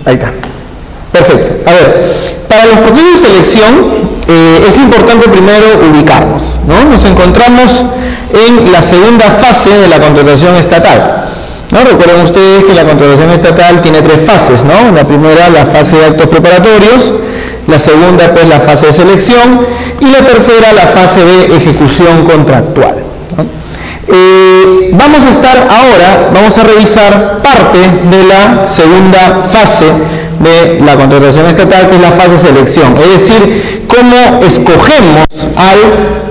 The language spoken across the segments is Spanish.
Ahí está. Perfecto. A ver, para los procesos de selección es importante primero ubicarnos, ¿no? Nos encontramos en la segunda fase de la contratación estatal, ¿no? Recuerden ustedes que la contratación estatal tiene tres fases, ¿no? La primera, la fase de actos preparatorios, la segunda, pues, la fase de selección, y la tercera, la fase de ejecución contractual, ¿no? Vamos a revisar parte de la segunda fase de la contratación estatal, que es la fase de selección, es decir, cómo escogemos al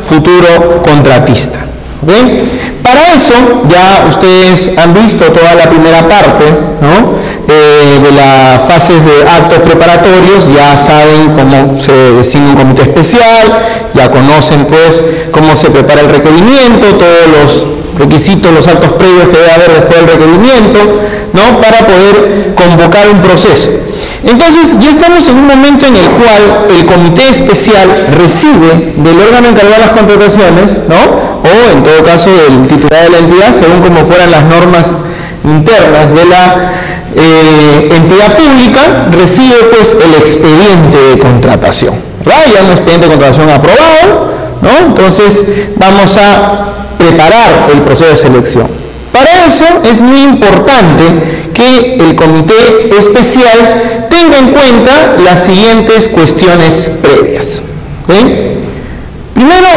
futuro contratista. ¿Okay? Para eso, ya ustedes han visto toda la primera parte, ¿no? De las fases de actos preparatorios, ya saben cómo se designa un comité especial, ya conocen, pues, cómo se prepara el requerimiento, todos los requisitos, los actos previos que debe haber después del requerimiento, ¿no? Para poder convocar un proceso. Entonces, ya estamos en un momento en el cual el comité especial recibe del órgano encargado de las contrataciones, ¿no? O en todo caso del titular de la entidad, según como fueran las normas internas de la entidad pública, recibe, pues, el expediente de contratación, ¿verdad? Ya un expediente de contratación aprobado, ¿no? Entonces vamos a preparar el proceso de selección. Para eso es muy importante que el comité especial tenga en cuenta las siguientes cuestiones previas. ¿Okay? Primero,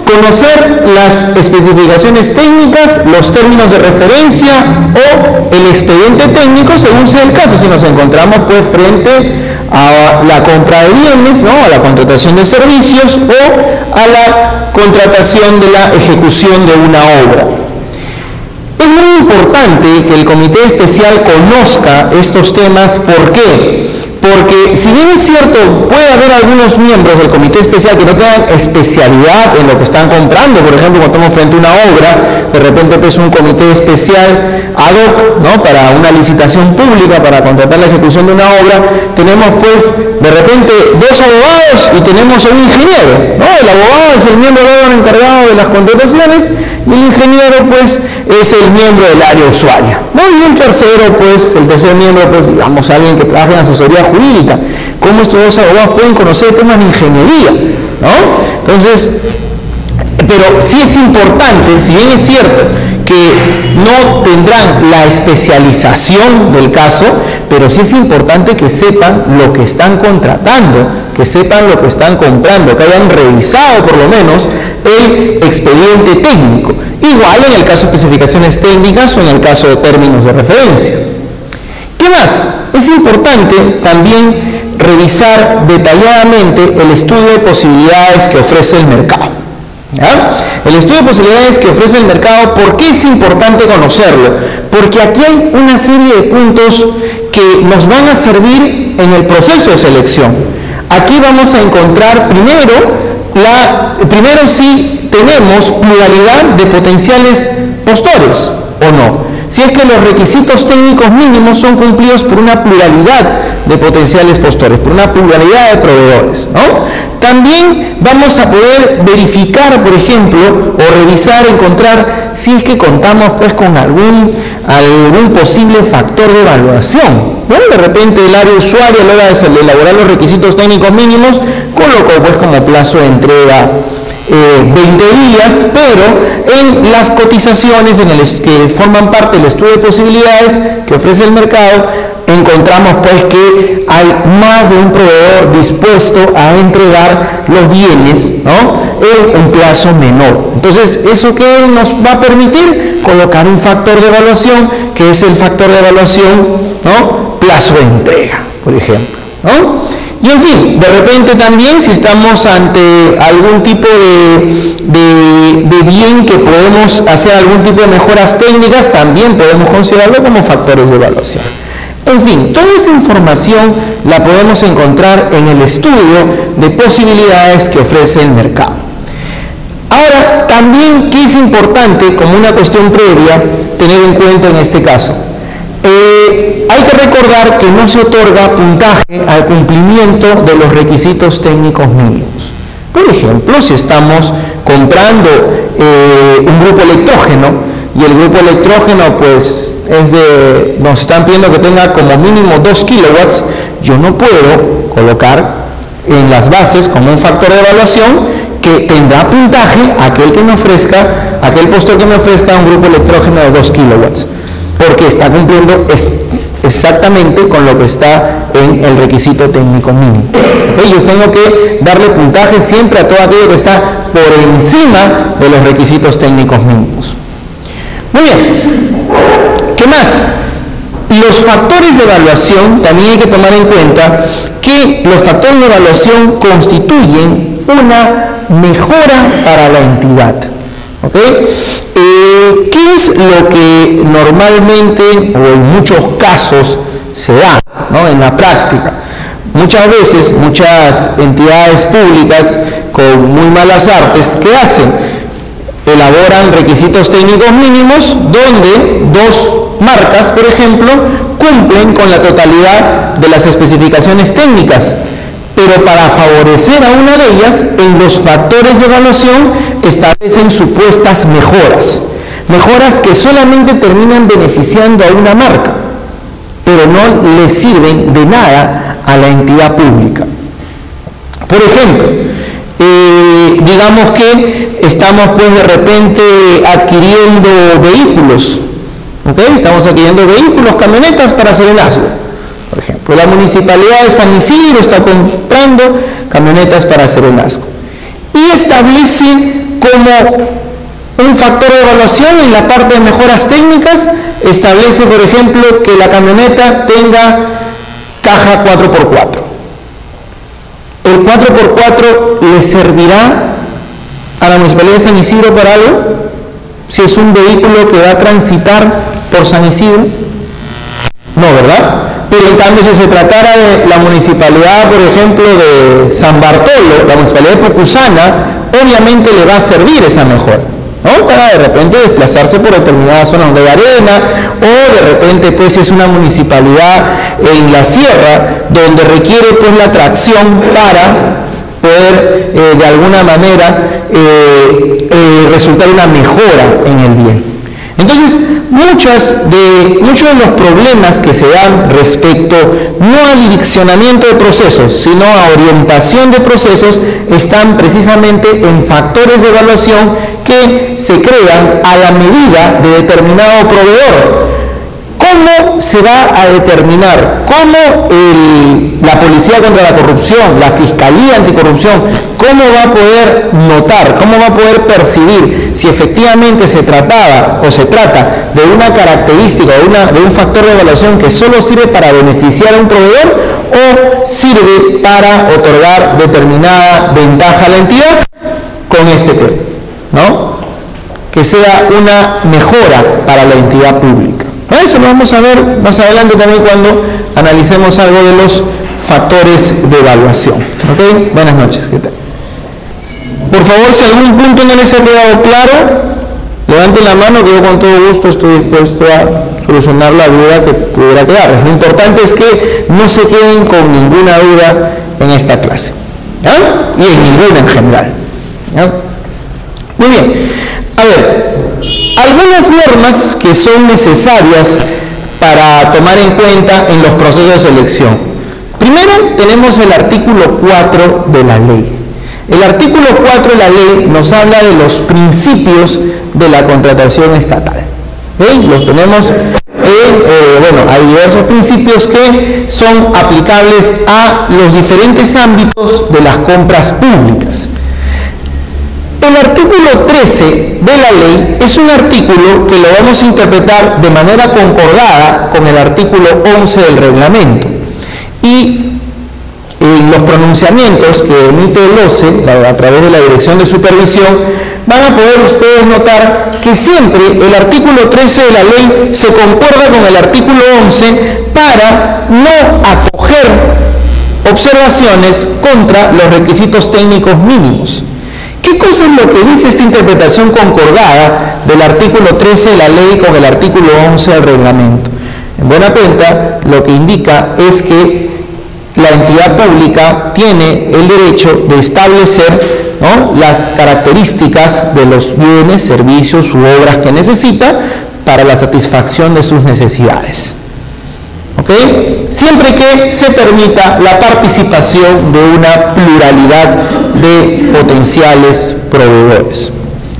conocer las especificaciones técnicas, los términos de referencia o el expediente técnico según sea el caso. Si nos encontramos, pues, frente a la compra de bienes, ¿no? A la contratación de servicios o a la contratación de la ejecución de una obra. Es muy importante que el comité especial conozca estos temas. ¿Por qué? Porque si bien es cierto, puede haber algunos miembros del comité especial que no tengan especialidad en lo que están comprando. Por ejemplo, cuando estamos frente a una obra, de repente, pues, un comité especial ad hoc, ¿no? Para una licitación pública, para contratar la ejecución de una obra, tenemos, pues, de repente dos abogados y tenemos a un ingeniero, ¿no? El abogado es el miembro del órgano encargado de las contrataciones y el ingeniero, pues, es el miembro del área usuaria, ¿no? Y el tercero, pues, el tercer miembro, pues, digamos, alguien que trabaja en asesoría jurídica. ¿Cómo estos dos abogados pueden conocer temas de ingeniería, ¿no? Entonces, pero sí es importante, si bien es cierto que no tendrán la especialización del caso, pero sí es importante que sepan lo que están contratando, que sepan lo que están comprando, que hayan revisado por lo menos el expediente técnico. Igual en el caso de especificaciones técnicas o en el caso de términos de referencia. ¿Qué más? Es importante también revisar detalladamente el estudio de posibilidades que ofrece el mercado. ¿Ya? El estudio de posibilidades que ofrece el mercado, ¿por qué es importante conocerlo? Porque aquí hay una serie de puntos que nos van a servir en el proceso de selección. Aquí vamos a encontrar primero si tenemos pluralidad de potenciales postores o no. Si es que los requisitos técnicos mínimos son cumplidos por una pluralidad de potenciales postores, por una pluralidad de proveedores, ¿no? También vamos a poder verificar, por ejemplo, o revisar, encontrar si es que contamos, pues, con algún posible factor de evaluación, ¿no? De repente el área usuaria, a la hora de elaborar los requisitos técnicos mínimos, colocó, pues, como plazo de entrega 20 días, pero en las cotizaciones que forman parte del estudio de posibilidades que ofrece el mercado, encontramos, pues, que hay más de un proveedor dispuesto a entregar los bienes, ¿no? En un plazo menor. Entonces, ¿eso qué nos va a permitir? Colocar un factor de evaluación, que es el factor de evaluación, ¿no? Plazo de entrega, por ejemplo, ¿no? Y en fin, de repente también, si estamos ante algún tipo de bien que podemos hacer algún tipo de mejoras técnicas, también podemos considerarlo como factores de evaluación. En fin, toda esa información la podemos encontrar en el estudio de posibilidades que ofrece el mercado. Ahora, también, ¿qué es importante como una cuestión previa tener en cuenta en este caso? Hay que recordar que no se otorga puntaje al cumplimiento de los requisitos técnicos mínimos. Por ejemplo, si estamos comprando un grupo electrógeno, y el grupo electrógeno pues nos están pidiendo que tenga como mínimo 2 kilowatts, yo no puedo colocar en las bases como un factor de evaluación que tendrá puntaje aquel postor que me ofrezca un grupo electrógeno de 2 kilowatts, porque está cumpliendo exactamente con lo que está en el requisito técnico mínimo. ¿Okay? Yo tengo que darle puntaje siempre a todo aquello que está por encima de los requisitos técnicos mínimos. Muy bien, ¿qué más? Los factores de evaluación, también hay que tomar en cuenta que los factores de evaluación constituyen una mejora para la entidad. ¿Okay? ¿Qué es lo que normalmente o en muchos casos se da, ¿no?, en la práctica? Muchas veces, muchas entidades públicas con muy malas artes, ¿qué hacen? Elaboran requisitos técnicos mínimos donde 2 marcas, por ejemplo, cumplen con la totalidad de las especificaciones técnicas, pero para favorecer a una de ellas, en los factores de evaluación establecen supuestas mejoras que solamente terminan beneficiando a una marca, pero no le sirven de nada a la entidad pública. Por ejemplo, digamos que estamos pues de repente adquiriendo vehículos, ¿okay? Estamos adquiriendo vehículos, camionetas para Serenazgo, por ejemplo. La Municipalidad de San Isidro está comprando camionetas para Serenazgo y establece como un factor de evaluación en la parte de mejoras técnicas, establece por ejemplo que la camioneta tenga caja 4x4. ¿El 4x4 le servirá a la Municipalidad de San Isidro para algo? Si es un vehículo que va a transitar por San Isidro, no, ¿verdad? Pero en cambio, si se tratara de la Municipalidad, por ejemplo, de San Bartolo, la Municipalidad de Pocusana, obviamente le va a servir esa mejora, ¿no? Para de repente desplazarse por determinadas zonas donde hay arena, o de repente pues si es una municipalidad en la sierra donde requiere pues la tracción para poder de alguna manera resultar una mejora en el bien. Entonces, muchos de los problemas que se dan respecto no al direccionamiento de procesos, sino a orientación de procesos, están precisamente en factores de evaluación que se crean a la medida de determinado proveedor. ¿Cómo se va a determinar? ¿Cómo la Policía contra la Corrupción, la Fiscalía Anticorrupción, cómo va a poder notar, cómo va a poder percibir si efectivamente se trataba o se trata de una característica, de un factor de evaluación que solo sirve para beneficiar a un proveedor o sirve para otorgar determinada ventaja a la entidad con este tema, ¿no? Que sea una mejora para la entidad pública. Eso lo vamos a ver más adelante también cuando analicemos algo de los factores de evaluación. ¿Ok? Buenas noches. ¿Qué tal? Por favor, si algún punto no les ha quedado claro, levanten la mano que yo con todo gusto estoy dispuesto a solucionar la duda que pudiera quedarles. Lo importante es que no se queden con ninguna duda en esta clase, ¿ya? Y en ninguna en general, ¿ya? Muy bien. A ver, algunas normas que son necesarias para tomar en cuenta en los procesos de selección. Primero tenemos el artículo 4 de la ley. El artículo 4 de la ley nos habla de los principios de la contratación estatal. ¿Okay? Los tenemos, hay diversos principios que son aplicables a los diferentes ámbitos de las compras públicas. El artículo 13 de la ley es un artículo que lo vamos a interpretar de manera concordada con el artículo 11 del reglamento. Y en los pronunciamientos que emite el OCE a través de la Dirección de Supervisión, van a poder ustedes notar que siempre el artículo 13 de la ley se concuerda con el artículo 11 para no acoger observaciones contra los requisitos técnicos mínimos. ¿Qué cosa es lo que dice esta interpretación concordada del artículo 13 de la ley con el artículo 11 del reglamento? En buena cuenta, lo que indica es que la entidad pública tiene el derecho de establecer ¿no?, las características de los bienes, servicios u obras que necesita para la satisfacción de sus necesidades. ¿Ok? Siempre que se permita la participación de una pluralidad de potenciales proveedores.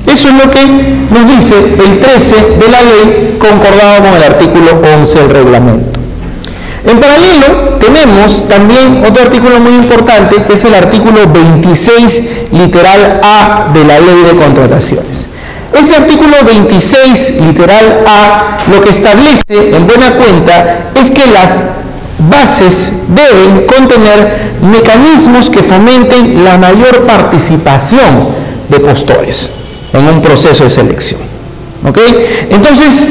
Eso es lo que nos dice el 13 de la ley, concordado con el artículo 11 del reglamento. En paralelo, tenemos también otro artículo muy importante, que es el artículo 26, literal A de la Ley de Contrataciones. Este artículo 26, literal A, lo que establece, en buena cuenta, es que las bases deben contener mecanismos que fomenten la mayor participación de postores en un proceso de selección. ¿Ok? Entonces,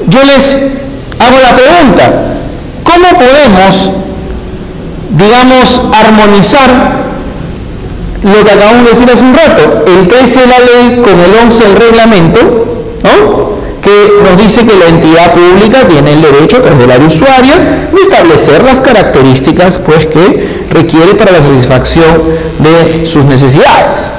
yo les hago la pregunta: ¿cómo podemos, digamos, armonizar lo que acabamos de decir hace un rato, el 13 de la ley con el 11 del reglamento, ¿no?, que nos dice que la entidad pública tiene el derecho, a través del área usuaria, de establecer las características, pues, que requiere para la satisfacción de sus necesidades?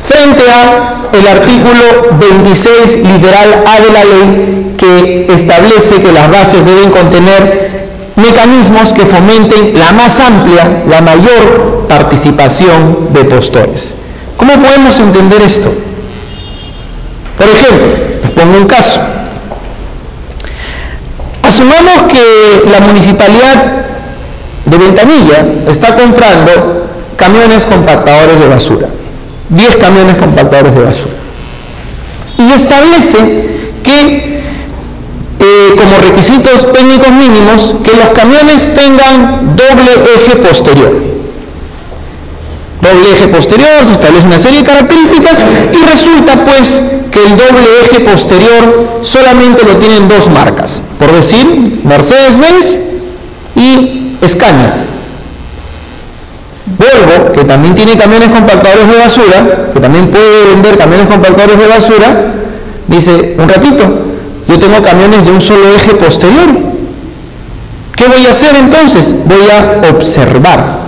Frente a el artículo 26, literal A de la ley, que establece que las bases deben contener mecanismos que fomenten la más amplia, la mayor participación de postores. ¿Cómo podemos entender esto? Por ejemplo, les pongo un caso. Asumamos que la municipalidad de Ventanilla está comprando camiones compactadores de basura, 10 camiones compactadores de basura, y establece que como requisitos técnicos mínimos que los camiones tengan doble eje posterior. Doble eje posterior, se establece una serie de características y resulta pues que el doble eje posterior solamente lo tienen dos marcas, por decir Mercedes-Benz y Scania. Volvo, que también tiene camiones compactadores de basura, que también puede vender camiones compactadores de basura, dice: un ratito, yo tengo camiones de un solo eje posterior. ¿Qué voy a hacer entonces? Voy a observar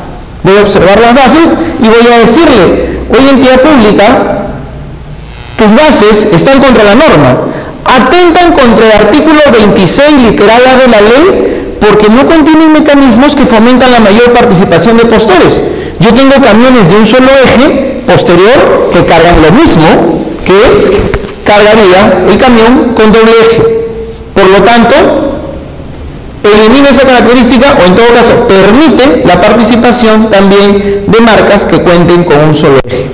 las bases y voy a decirle: oye, entidad pública, tus bases están contra la norma, atentan contra el artículo 26, literal A de la ley, porque no contienen mecanismos que fomentan la mayor participación de postores. Yo tengo camiones de un solo eje posterior que cargan lo mismo que cargaría el camión con doble eje. Por lo tanto, elimina esa característica, o en todo caso permite la participación también de marcas que cuenten con un solo eje.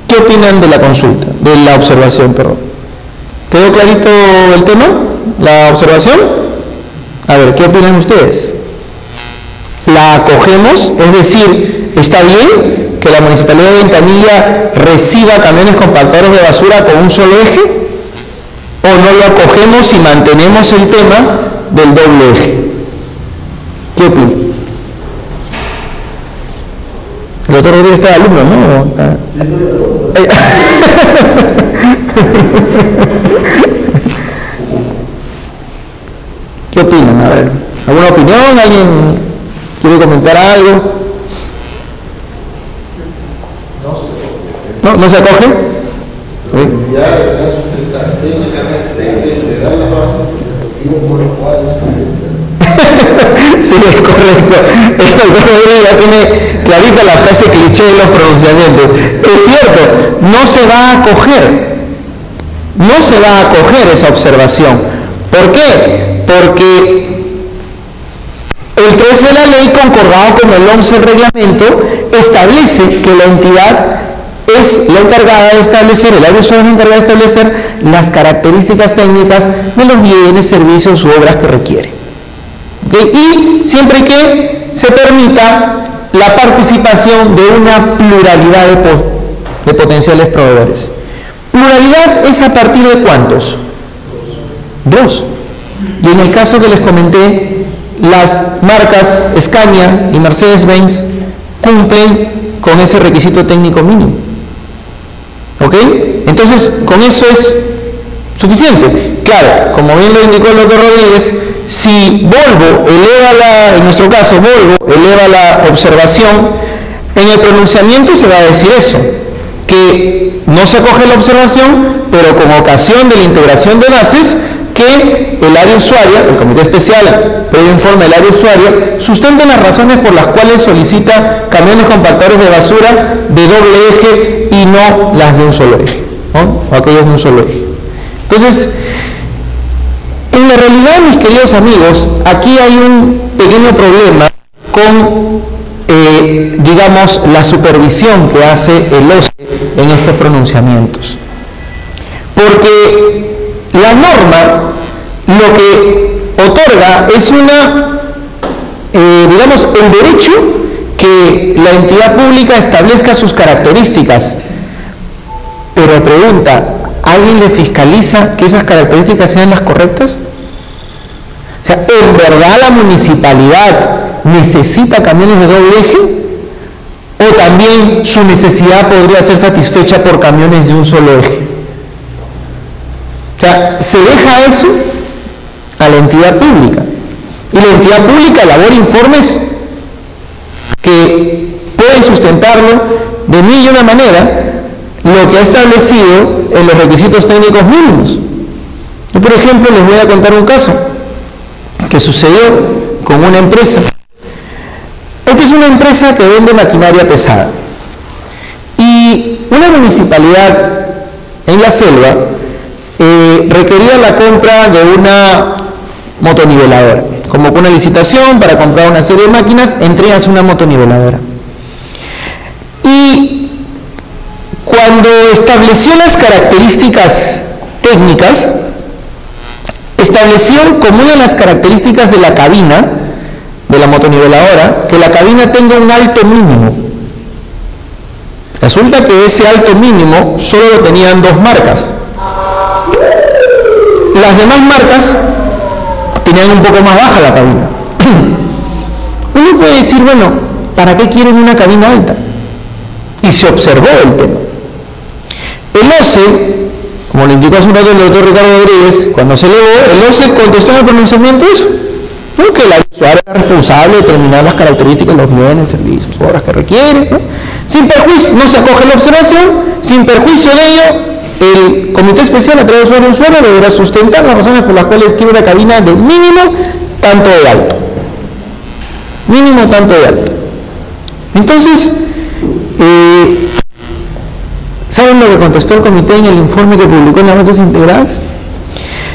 ¿Qué opinan de la consulta, de la observación, perdón? ¿Quedó clarito el tema? ¿La observación? A ver, ¿qué opinan ustedes? ¿La acogemos? Es decir, ¿está bien que la Municipalidad de Ventanilla reciba camiones compactadores de basura con un solo eje? ¿O no lo acogemos y mantenemos el tema del doble eje? ¿Qué opinan? El doctor Rodríguez está de alumno, ¿no? ¿Qué opinan? A ver, ¿alguna opinión? ¿Alguien quiere comentar algo? ¿No se acoge? ¿Sí? Sí, es correcto. El doctor Rodríguez ya tiene clarita la frase cliché de los pronunciamientos. Es cierto, no se va a acoger esa observación. ¿Por qué? Porque el 13 de la ley, concordado con el 11 del reglamento, establece que la entidad es la encargada de establecer, el área usuaria es la encargada de establecer las características técnicas de los bienes, servicios u obras que requiere. ¿Okay? Y siempre que se permita la participación de una pluralidad de potenciales proveedores. ¿Pluralidad es a partir de cuántos? Dos. Y en el caso que les comenté, las marcas Scania y Mercedes-Benz cumplen con ese requisito técnico mínimo. ¿Ok? Entonces, con eso es suficiente. Claro, como bien lo indicó el doctor Rodríguez, si Volvo eleva en nuestro caso, Volvo eleva la observación En el pronunciamiento se va a decir eso, que no se acoge la observación, pero con ocasión de la integración de bases, que el área usuaria, el comité especial, previo informe del área usuaria, sustente las razones por las cuales solicita camiones compactadores de basura de doble eje y no las de un solo eje, ¿no? O aquellos de un solo eje. Entonces, en la realidad, mis queridos amigos, aquí hay un pequeño problema con, digamos, la supervisión que hace el OCE en estos pronunciamientos. Porque la norma lo que otorga es digamos, el derecho que la entidad pública establezca sus características. Pero pregunta, ¿alguien le fiscaliza que esas características sean las correctas? O sea, ¿en verdad la municipalidad necesita camiones de doble eje? ¿O también su necesidad podría ser satisfecha por camiones de un solo eje? O sea, se deja eso a la entidad pública. Y la entidad pública elabora informes que pueden sustentarlo de mil y una manera, lo que ha establecido en los requisitos técnicos mínimos. Yo, por ejemplo, les voy a contar un caso que sucedió con una empresa. Esta es una empresa que vende maquinaria pesada. Y una municipalidad en la selva requería la compra de una motoniveladora. Convocó una licitación para comprar una serie de máquinas, entregas una motoniveladora. Y cuando estableció las características técnicas, estableció como una de las características de la cabina, de la motoniveladora, que la cabina tenga un alto mínimo. Resulta que ese alto mínimo solo lo tenían dos marcas. Las demás marcas tenían un poco más baja la cabina. Uno puede decir, bueno, ¿para qué quieren una cabina alta? Y se observó el tema. El OCE, como le indicó hace un rato el doctor Ricardo Rodríguez, cuando se elevó, el OCE contestó en el pronunciamiento eso, ¿no? Que la usuaria era responsable de determinar las características, los bienes, servicios, obras que requiere, ¿no? Sin perjuicio, no se acoge la observación, sin perjuicio de ello, el comité especial a través de usuario deberá sustentar las razones por las cuales quiere una cabina de mínimo tanto de alto. Mínimo tanto de alto. Entonces, ¿saben lo que contestó el comité en el informe que publicó en las bases integradas?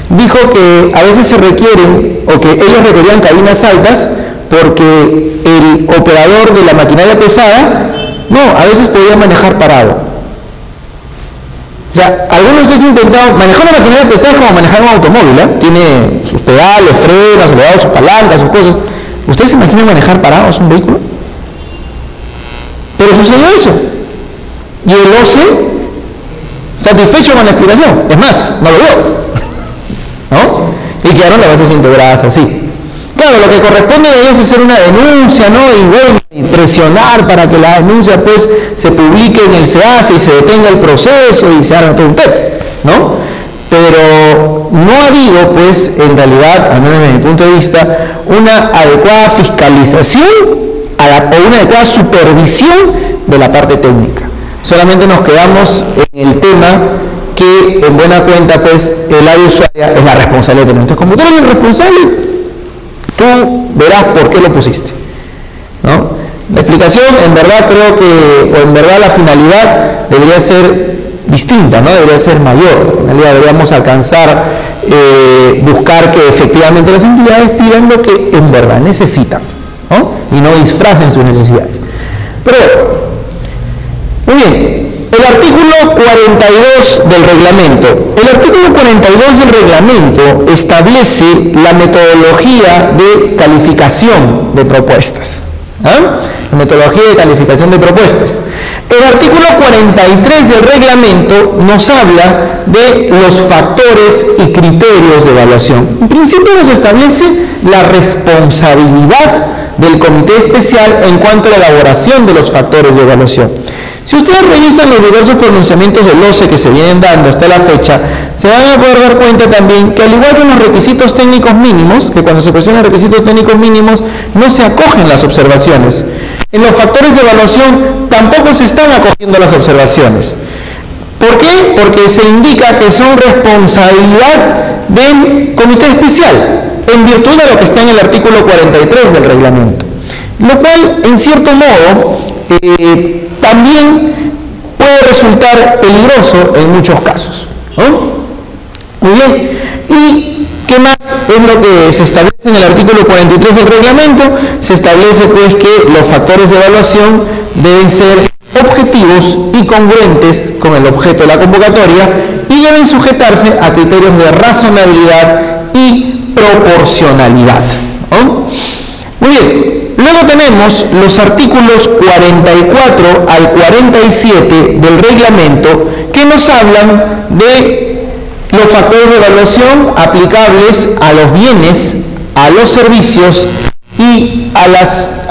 Dijo que a veces se requieren, o que ellos requerían cabinas altas, porque el operador de la maquinaria pesada, no, a veces podía manejar parado. O sea, algunos de ustedes han intentado manejar una maquinaria pesada como manejar un automóvil, ¿eh? Tiene sus pedales, frenos, elevados, sus palancas, sus cosas. ¿Ustedes se imaginan manejar parados un vehículo? Pero sucedió eso. Y el OCE, satisfecho con la explicación, es más, no lo vio, ¿no? Y quedaron las bases integradas así. Claro, lo que corresponde de ellos es hacer una denuncia, ¿no? Y bueno, y presionar para que la denuncia pues se publique en el SEACE y se detenga el proceso y se haga todo un TEP, ¿no? Pero no ha habido pues en realidad, al menos desde mi punto de vista, una adecuada fiscalización o una adecuada supervisión de la parte técnica. Solamente nos quedamos en el tema que en buena cuenta pues el área usuaria es la responsabilidad. Entonces, como tú eres el responsable, tú verás por qué lo pusiste, ¿no? La explicación, en verdad creo que, o en verdad la finalidad debería ser distinta, ¿no? Debería ser mayor. En realidad deberíamos alcanzar, buscar que efectivamente las entidades pidan lo que en verdad necesitan, ¿no? Y no disfracen sus necesidades. Pero, muy bien. El artículo 42 del reglamento. El artículo 42 del reglamento establece la metodología de calificación de propuestas. La metodología de calificación de propuestas. El artículo 43 del reglamento nos habla de los factores y criterios de evaluación. En principio nos establece la responsabilidad del comité especial en cuanto a la elaboración de los factores de evaluación. Si ustedes revisan los diversos pronunciamientos del OCE que se vienen dando hasta la fecha, se van a poder dar cuenta también que al igual que los requisitos técnicos mínimos, que cuando se presionan requisitos técnicos mínimos no se acogen las observaciones, En los factores de evaluación tampoco se están acogiendo las observaciones. ¿Por qué? Porque se indica que son responsabilidad del comité especial, en virtud de lo que está en el artículo 43 del reglamento. Lo cual, en cierto modo, también puede resultar peligroso en muchos casos, ¿no? Muy bien. ¿Y qué más es lo que se establece en el artículo 43 del reglamento? Se establece pues que los factores de evaluación deben ser objetivos y congruentes con el objeto de la convocatoria y deben sujetarse a criterios de razonabilidad y proporcionalidad, ¿no? Muy bien. Luego tenemos los artículos 44 al 47 del reglamento que nos hablan de los factores de evaluación aplicables a los bienes, a los servicios y a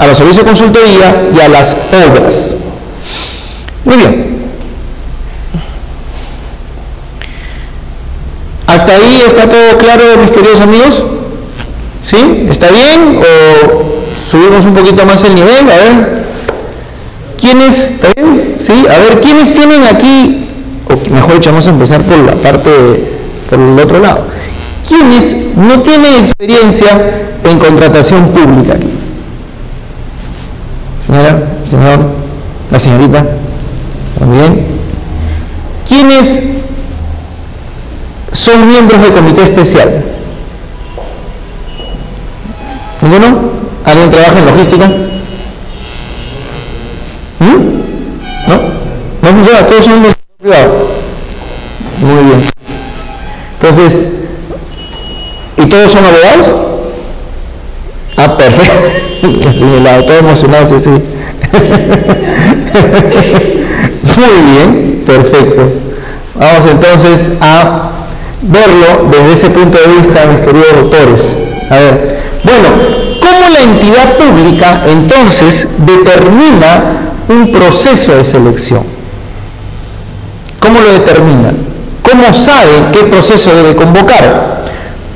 los servicios de consultoría y a las obras. Muy bien. ¿Hasta ahí está todo claro, mis queridos amigos? ¿Sí? ¿Está bien? ¿O subimos un poquito más el nivel? A ver. ¿Quiénes? ¿Está bien? ¿Sí? A ver, ¿quiénes tienen aquí? O mejor dicho, vamos a empezar por la parte, por el otro lado. ¿Quiénes no tienen experiencia en contratación pública aquí? Señora, señor, la señorita. ¿También? ¿Quiénes son miembros del comité especial? ¿Ninguno? ¿Alguien trabaja en logística? ¿No? ¿No funciona? Todos son del sector privado. Muy bien. Entonces, ¿y todos son abogados? Ah, perfecto. Señalado, todo emocionado, sí, sí. Muy bien, perfecto. Vamos entonces a verlo desde ese punto de vista, mis queridos doctores. A ver, bueno, ¿cómo la entidad pública entonces determina un proceso de selección? ¿Cómo lo determina? ¿Cómo sabe qué proceso debe convocar?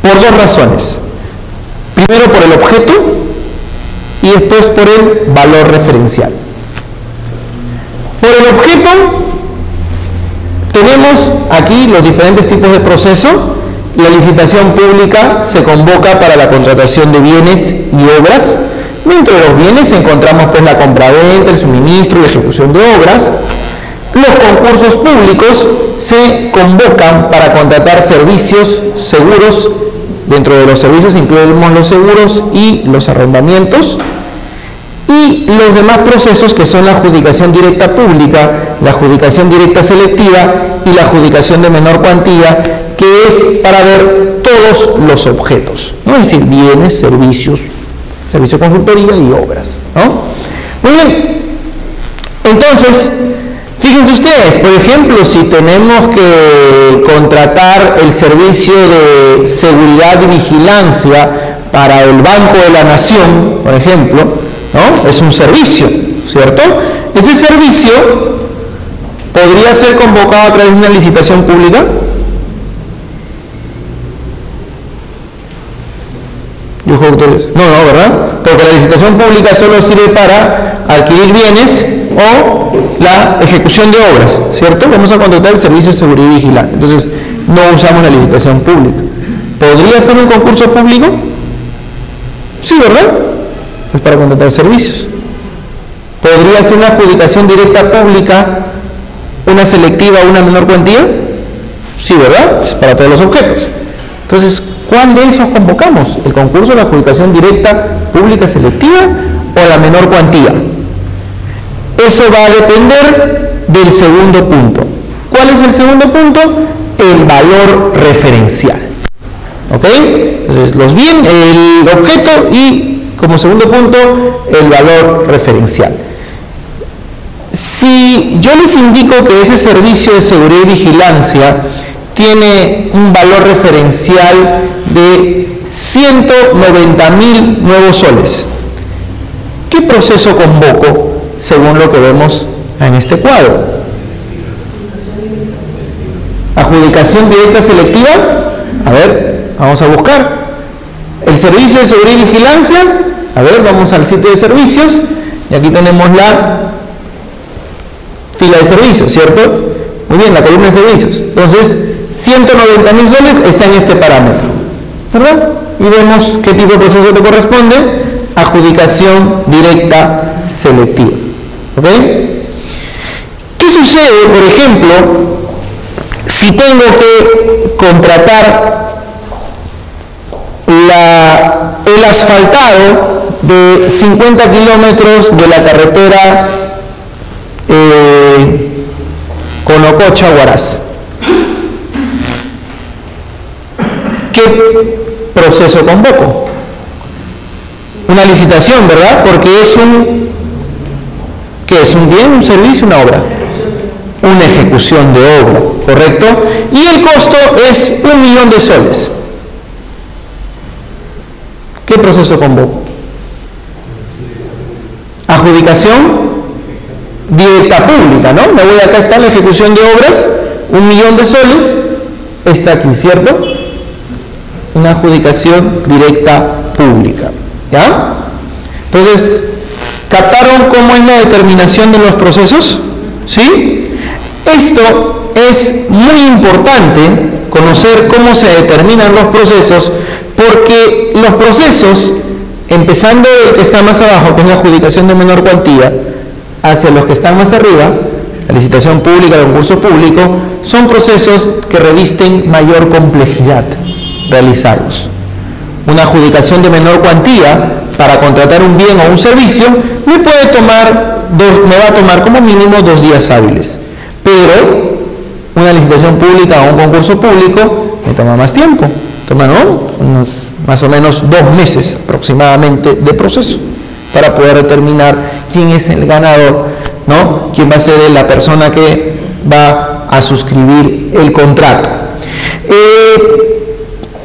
Por dos razones. Primero por el objeto y después por el valor referencial. Por el objeto tenemos aquí los diferentes tipos de proceso. La licitación pública se convoca para la contratación de bienes y obras. Dentro de los bienes encontramos pues la compraventa, el suministro y la ejecución de obras. Los concursos públicos se convocan para contratar servicios, seguros. Dentro de los servicios incluimos los seguros y los arrendamientos. Y los demás procesos que son la adjudicación directa pública, la adjudicación directa selectiva y la adjudicación de menor cuantía, que es para ver todos los objetos, ¿no? Es decir, bienes, servicios, servicio de consultoría y obras, ¿no? Muy bien. Entonces, fíjense ustedes, por ejemplo, si tenemos que contratar el servicio de seguridad y vigilancia para el Banco de la Nación, por ejemplo, ¿no? Es un servicio, ¿cierto? Este servicio podría ser convocado a través de una licitación pública. No, ¿verdad? Porque la licitación pública solo sirve para adquirir bienes o la ejecución de obras, ¿cierto? Vamos a contratar el servicio de seguridad y vigilancia. Entonces, no usamos la licitación pública. ¿Podría ser un concurso público? Sí, ¿verdad? Es para contratar servicios. ¿Podría ser una adjudicación directa pública, una selectiva o una menor cuantía? Sí, ¿verdad? Es para todos los objetos. Entonces, ¿cuál de esos convocamos? ¿El concurso, la adjudicación directa pública selectiva o la menor cuantía? Eso va a depender del segundo punto. ¿Cuál es el segundo punto? El valor referencial. ¿Ok? Entonces, el objeto y, como segundo punto, el valor referencial. Si yo les indico que ese servicio de seguridad y vigilancia tiene un valor referencial de 190.000 nuevos soles, ¿qué proceso convoco según lo que vemos en este cuadro? ¿Adjudicación directa selectiva? A ver, vamos a buscar. El servicio de seguridad y vigilancia, a ver, vamos al sitio de servicios Y aquí tenemos la fila de servicios, ¿cierto? Muy bien, la columna de servicios. Entonces, 190.000 soles está en este parámetro, ¿verdad? Y vemos qué tipo de proceso te corresponde. Adjudicación directa selectiva. ¿Ok? ¿Qué sucede, por ejemplo, si tengo que contratar el asfaltado de 50 kilómetros de la carretera Conococha-Huaraz? ¿Qué proceso convoco? Una licitación, ¿verdad? Porque es ¿qué es? ¿Un bien, un servicio, una obra? Una ejecución de obra, ¿correcto? Y el costo es 1.000.000 de soles. ¿Qué proceso convoco? Adjudicación directa pública, ¿no? Me voy acá, está la ejecución de obras, 1.000.000 de soles, está aquí, ¿cierto? Una adjudicación directa pública, ¿ya? Entonces, ¿captaron cómo es la determinación de los procesos? ¿Sí? Esto es muy importante, conocer cómo se determinan los procesos, porque los procesos, empezando del que está más abajo, que es la adjudicación de menor cuantía, hacia los que están más arriba, la licitación pública, el concurso público, son procesos que revisten mayor complejidad realizarlos. Una adjudicación de menor cuantía para contratar un bien o un servicio me va a tomar como mínimo 2 días hábiles, pero una licitación pública o un concurso público me toma más tiempo, toma unos más o menos 2 meses aproximadamente de proceso para poder determinar quién es el ganador, ¿no? Quién va a ser la persona que va a suscribir el contrato.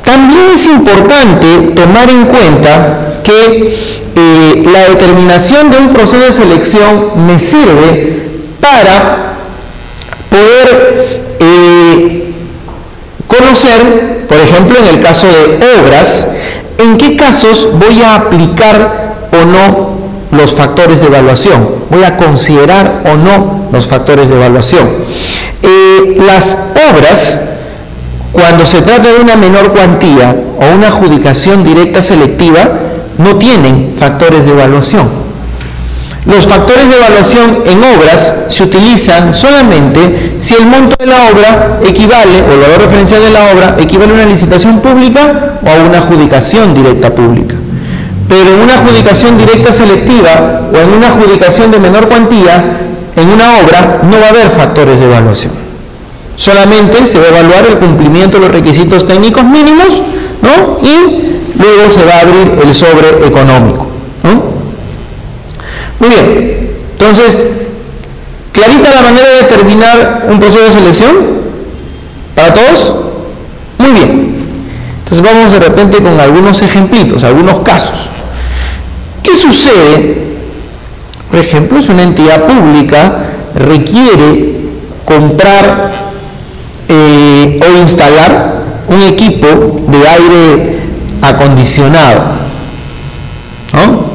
También es importante tomar en cuenta que la determinación de un proceso de selección me sirve para poder conocer, por ejemplo, en el caso de obras, en qué casos voy a aplicar o no los factores de evaluación, voy a considerar o no los factores de evaluación. Las obras, cuando se trata de una menor cuantía o una adjudicación directa selectiva, no tienen factores de evaluación. Los factores de evaluación en obras se utilizan solamente si el monto de la obra equivale, o el valor referencial de la obra equivale a una licitación pública o a una adjudicación directa pública. Pero en una adjudicación directa selectiva o en una adjudicación de menor cuantía, en una obra no va a haber factores de evaluación. Solamente se va a evaluar el cumplimiento de los requisitos técnicos mínimos, ¿no? Y luego se va a abrir el sobre económico, ¿no? Muy bien, entonces, ¿clarita la manera de determinar un proceso de selección? ¿Para todos? Muy bien. Entonces vamos de repente con algunos ejemplitos, algunos casos. ¿Qué sucede? Por ejemplo, si una entidad pública requiere comprar o instalar un equipo de aire acondicionado, ¿no?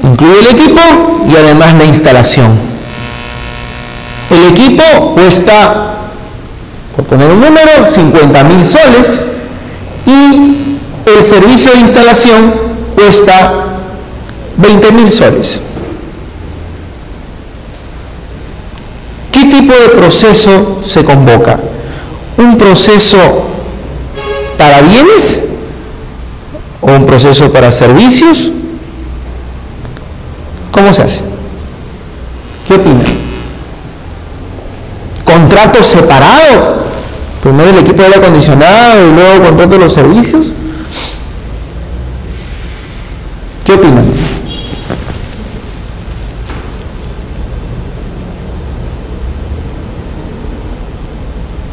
Incluye el equipo y además la instalación. El equipo cuesta, por poner un número, 50.000 soles, y el servicio de instalación cuesta 20.000 soles. ¿Qué tipo de proceso se convoca? ¿Un proceso para bienes o un proceso para servicios? ¿Cómo se hace? ¿Qué opinan? ¿Contrato separado? Primero el equipo de aire acondicionado y luego contrato de los servicios. ¿Qué opinan?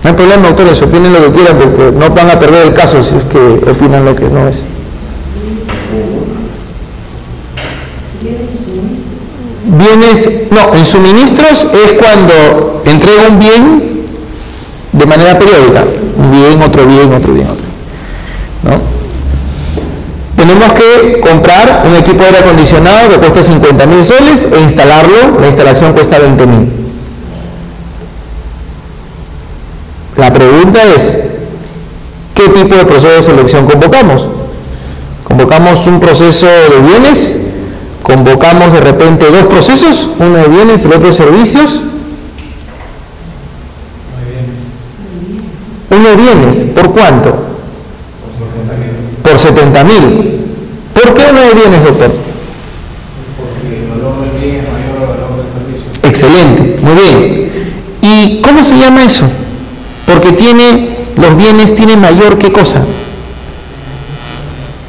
No hay problema, doctores, opinen lo que quieran porque no van a perder el caso si es que opinan lo que no es. Bienes, no, en suministros es cuando entrega un bien de manera periódica, un bien, otro bien, otro bien, otro, ¿no? tenemos que comprar un equipo de aire acondicionado que cuesta 50.000 soles e instalarlo, la instalación cuesta 20.000. La pregunta es, ¿qué tipo de proceso de selección convocamos? ¿Convocamos un proceso de bienes? ¿Convocamos de repente dos procesos? Uno de bienes, el otro de servicios. Uno de bienes, ¿por cuánto? Por 70.000. ¿Por qué uno de bienes, doctor? Porque el valor del bien es mayor al valor del servicio. Excelente, muy bien. ¿Y cómo se llama eso? Porque los bienes tienen mayor ¿qué cosa?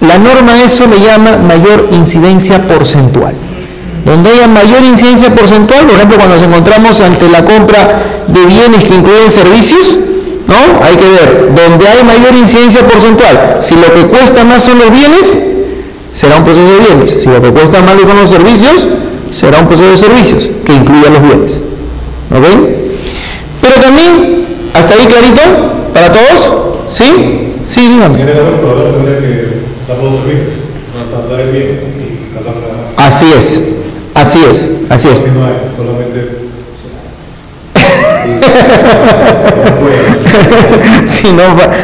La norma a eso le llama mayor incidencia porcentual. Donde haya mayor incidencia porcentual, por ejemplo, cuando nos encontramos ante la compra de bienes que incluyen servicios, ¿no? Hay que ver, donde hay mayor incidencia porcentual, si lo que cuesta más son los bienes, será un proceso de bienes. Si lo que cuesta más son los servicios, será un proceso de servicios, que incluya los bienes. ¿Ok? Pero también, ¿hasta ahí clarito? ¿Para todos? ¿Sí? Sí, dígame. Tiene que haber probablemente tendría que estar los servicios, no tratar el bien y tratar la... Así es. Si no hay, solamente... Sí, no,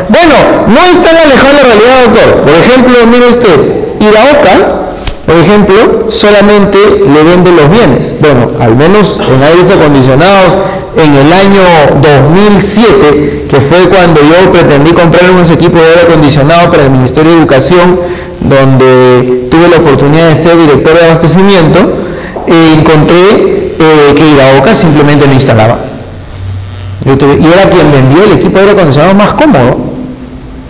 bueno, no es tan alejado de la realidad, doctor. Por ejemplo, mire usted, Iraoka, por ejemplo, solamente le vende los bienes. Bueno, al menos en aires acondicionados, en el año 2007, que fue cuando yo pretendí comprar unos equipos de aire acondicionado para el Ministerio de Educación, donde tuve la oportunidad de ser director de abastecimiento, encontré que Iraoka simplemente lo instalaba. Y era quien vendía el equipo de aire acondicionado más cómodo.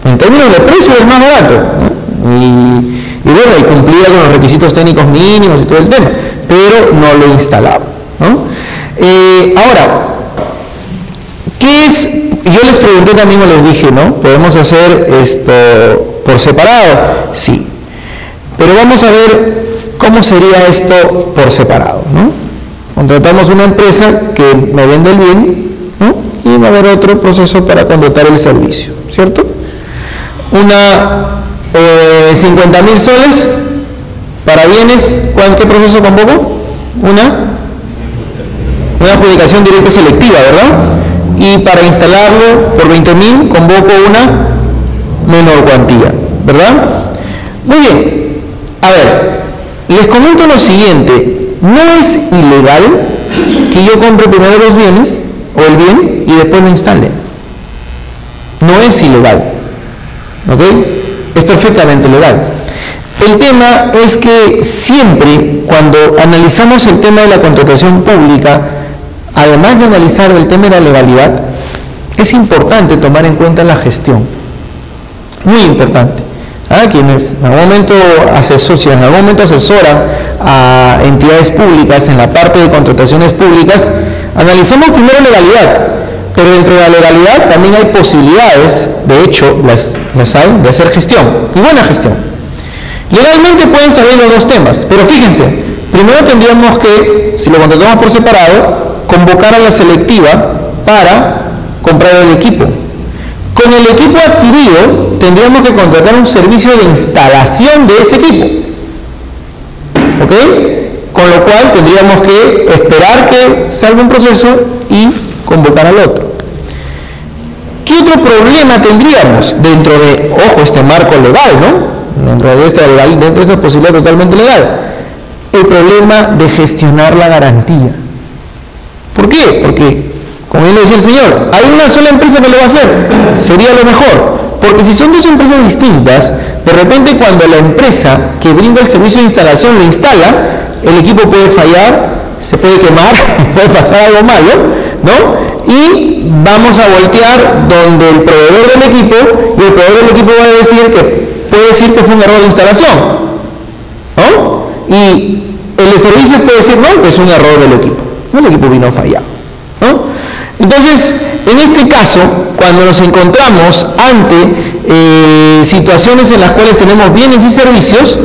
En términos de precio, el más barato, ¿no? Y bueno, y cumplía con los requisitos técnicos mínimos y todo el tema, pero no lo instalaba, ¿no? Ahora, ¿qué es? Yo les pregunté también, les dije, ¿no? ¿Podemos hacer esto por separado? Sí. Pero vamos a ver cómo sería esto por separado, ¿no? Contratamos una empresa que me vende el bien, ¿no? Y va a haber otro proceso para contratar el servicio, ¿cierto? 50.000 soles para bienes. ¿Qué proceso convoco? Una adjudicación directa selectiva, ¿verdad? Y para instalarlo por 20.000 convoco una menor cuantía, ¿verdad? Muy bien. A ver, les comento lo siguiente. No es ilegal que yo compre primero los bienes o el bien y después lo instale. No es ilegal, ¿ok? Es perfectamente legal. El tema es que siempre cuando analizamos el tema de la contratación pública, además de analizar el tema de la legalidad, es importante tomar en cuenta la gestión. Muy importante. Quienes en algún momento asesoran a entidades públicas en la parte de contrataciones públicas, analizamos primero legalidad, pero dentro de la legalidad también hay posibilidades, de hecho las hay, de hacer gestión, y buena gestión. Legalmente pueden salir los dos temas, pero fíjense, primero tendríamos que, si lo contratamos por separado, convocar a la selectiva para comprar el equipo. Con el equipo adquirido, tendríamos que contratar un servicio de instalación de ese equipo. ¿Ok? Con lo cual tendríamos que esperar que salga un proceso y convocar al otro. ¿Qué otro problema tendríamos dentro de, este marco legal, ¿no? Dentro de esta posibilidad totalmente legal? El problema de gestionar la garantía. ¿Por qué? Porque, como bien lo decía el señor, hay una sola empresa que lo va a hacer, sería lo mejor, porque si son dos empresas distintas, de repente cuando la empresa que brinda el servicio de instalación lo instala, el equipo puede fallar, se puede quemar, puede pasar algo malo, ¿no? Y vamos a voltear donde el proveedor del equipo, y el proveedor del equipo puede decir que fue un error de instalación, ¿no? Y el de servicios puede decir, no, que es un error del equipo, ¿no? El equipo vino fallado, ¿no? Entonces, en este caso, cuando nos encontramos ante situaciones en las cuales tenemos bienes y servicios,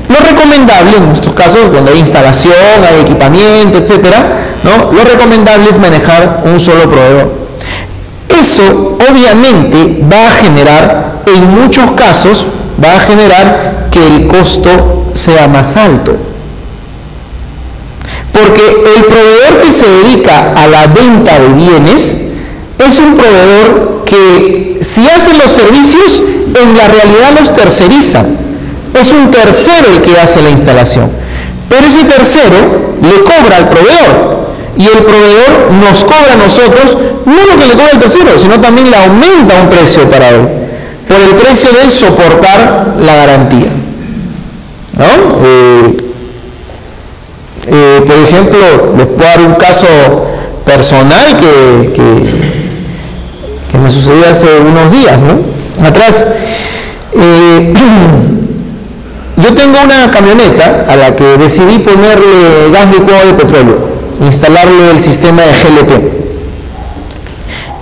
lo recomendable, en estos casos, donde hay instalación, hay equipamiento, etcétera, ¿no? Lo recomendable es manejar un solo proveedor. Eso, obviamente, va a generar, en muchos casos, va a generar que el costo sea más alto. Porque el proveedor que se dedica a la venta de bienes es un proveedor que, si hace los servicios, en la realidad los terceriza. Es un tercero el que hace la instalación. Pero ese tercero le cobra al proveedor. Y el proveedor nos cobra a nosotros, no lo que le cobra el tercero, sino también le aumenta un precio para él, por el precio de soportar la garantía, ¿no? Por ejemplo, les puedo dar un caso personal que me sucedió hace unos días, ¿no? Atrás. Yo tengo una camioneta a la que decidí ponerle gas licuado de petróleo, instalarle el sistema de GLP.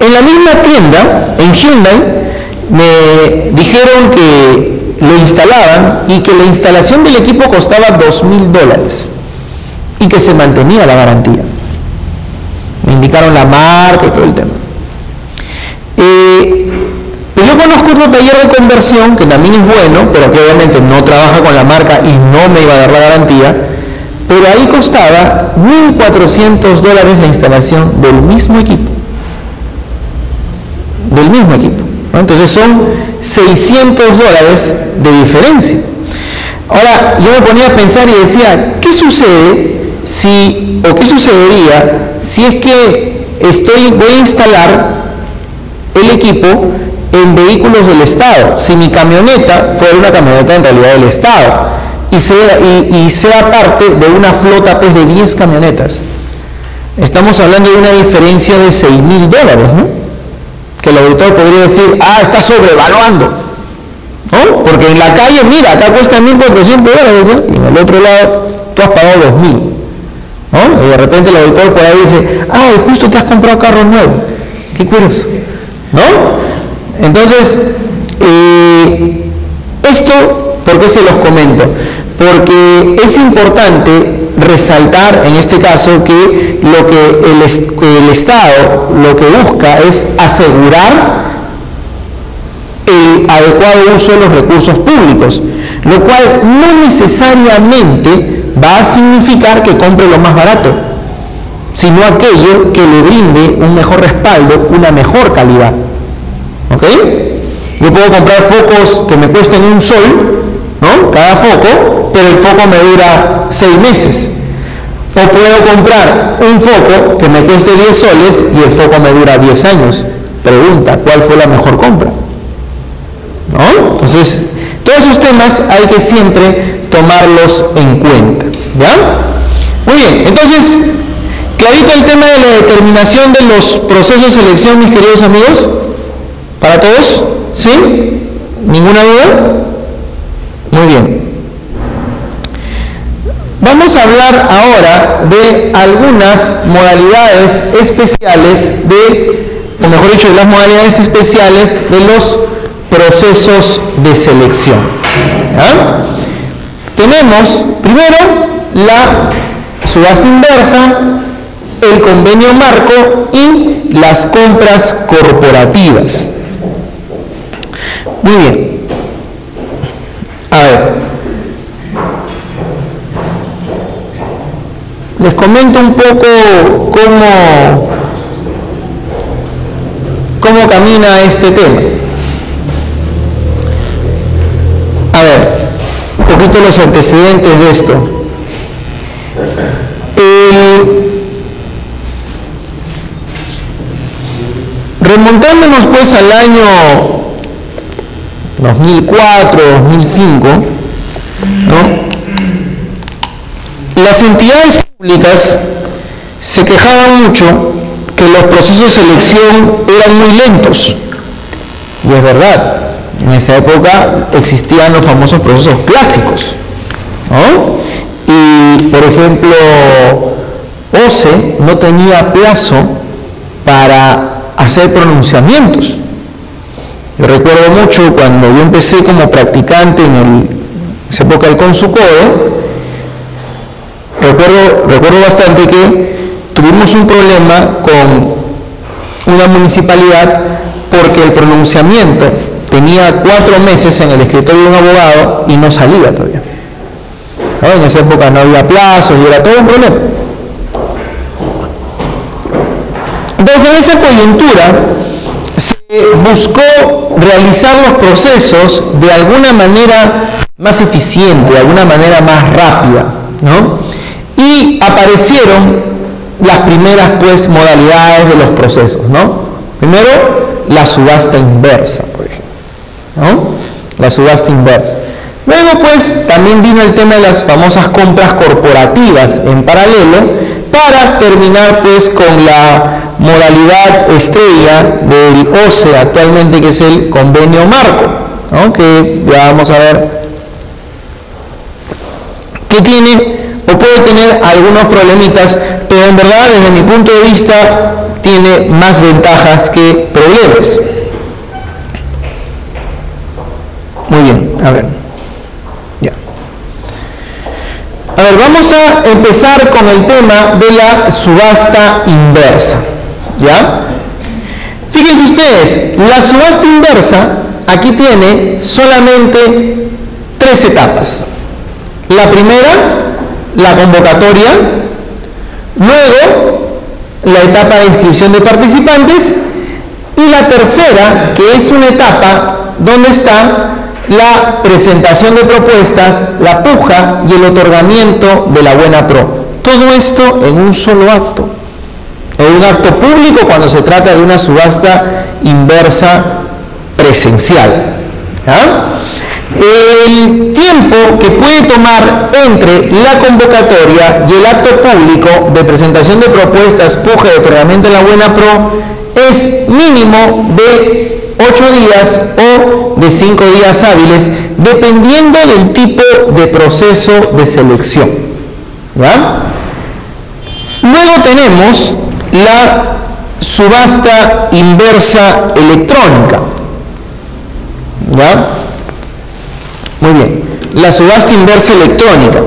En la misma tienda, en Hyundai, me dijeron que lo instalaban y que la instalación del equipo costaba $2.000 y que se mantenía la garantía. Me indicaron la marca y todo el tema. Yo conozco otro taller de conversión que también es bueno, pero que obviamente no trabaja con la marca y no me iba a dar la garantía, pero ahí costaba $1.400 la instalación del mismo equipo. ¿No? Entonces son $600 de diferencia. Ahora, yo me ponía a pensar y decía, ¿qué sucede qué sucedería si es que voy a instalar el equipo en vehículos del Estado? Si mi camioneta fuera una camioneta en realidad del Estado y sea parte de una flota pues de 10 camionetas, estamos hablando de una diferencia de $6.000, ¿no? Que el auditor podría decir, está sobrevaluando, ¿no? Porque en la calle, mira, acá cuesta $1.400, ¿eh? Y en el otro lado tú has pagado $2.000, ¿no? Y de repente el auditor por ahí dice, justo te has comprado carro nuevo, qué curioso, ¿no? Entonces, esto, ¿por qué se los comento? Porque es importante resaltar en este caso que lo que el Estado lo que busca es asegurar el adecuado uso de los recursos públicos, lo cual no necesariamente va a significar que compre lo más barato, sino aquello que le brinde un mejor respaldo, una mejor calidad. ¿Ok? Yo puedo comprar focos que me cuesten $1, ¿no? Cada foco, pero el foco me dura 6 meses. O puedo comprar un foco que me cueste $10 y el foco me dura 10 años. Pregunta, ¿cuál fue la mejor compra? ¿No? Entonces, todos esos temas hay que siempre tomarlos en cuenta. ¿Ya? Muy bien, entonces, clarito el tema de la determinación de los procesos de selección, mis queridos amigos. ¿Para todos? ¿Sí? ¿Ninguna duda? Muy bien. Vamos a hablar ahora de algunas modalidades especiales o mejor dicho, de las modalidades especiales de los procesos de selección. ¿Ya? Tenemos primero la subasta inversa, el convenio marco y las compras corporativas. Muy bien. A ver. Les comento un poco cómo camina este tema. A ver, un poquito los antecedentes de esto. Remontándonos pues al año 2004, 2005, ¿no? Las entidades públicas se quejaban mucho que los procesos de selección eran muy lentos. Y es verdad, en esa época existían los famosos procesos clásicos, ¿no? Y, por ejemplo, OCE no tenía plazo para hacer pronunciamientos. Yo recuerdo mucho cuando yo empecé como practicante en esa época del Consucode, recuerdo bastante que tuvimos un problema con una municipalidad porque el pronunciamiento tenía 4 meses en el escritorio de un abogado y no salía todavía. ¿No? En esa época no había plazos y era todo un problema. Entonces, en esa coyuntura se buscó realizar los procesos de alguna manera más eficiente, de alguna manera más rápida, ¿no? Y aparecieron las primeras, pues, modalidades de los procesos, ¿no? Primero, la subasta inversa, por ejemplo, ¿no? La subasta inversa. Luego, pues, también vino el tema de las famosas compras corporativas en paralelo, para terminar, pues, con la modalidad estrella del OCE actualmente, que es el convenio marco, ¿no? Que ya vamos a ver que tiene o puede tener algunos problemitas, pero en verdad, desde mi punto de vista, tiene más ventajas que problemas. Muy bien, a ver. Ya. A ver, vamos a empezar con el tema de la subasta inversa. ¿Ya? Fíjense ustedes, la subasta inversa aquí tiene solamente 3 etapas. La primera, la convocatoria, luego la etapa de inscripción de participantes y la tercera, que es una etapa donde está la presentación de propuestas, la puja y el otorgamiento de la buena pro. Todo esto en un solo acto. En un acto público cuando se trata de una subasta inversa presencial. ¿Ya? El tiempo que puede tomar entre la convocatoria y el acto público de presentación de propuestas, puja y otorgamiento de la buena pro es mínimo de 8 días o de 5 días hábiles, dependiendo del tipo de proceso de selección. ¿Ya? Luego tenemos la subasta inversa electrónica. ¿Ya? Muy bien. La subasta inversa electrónica.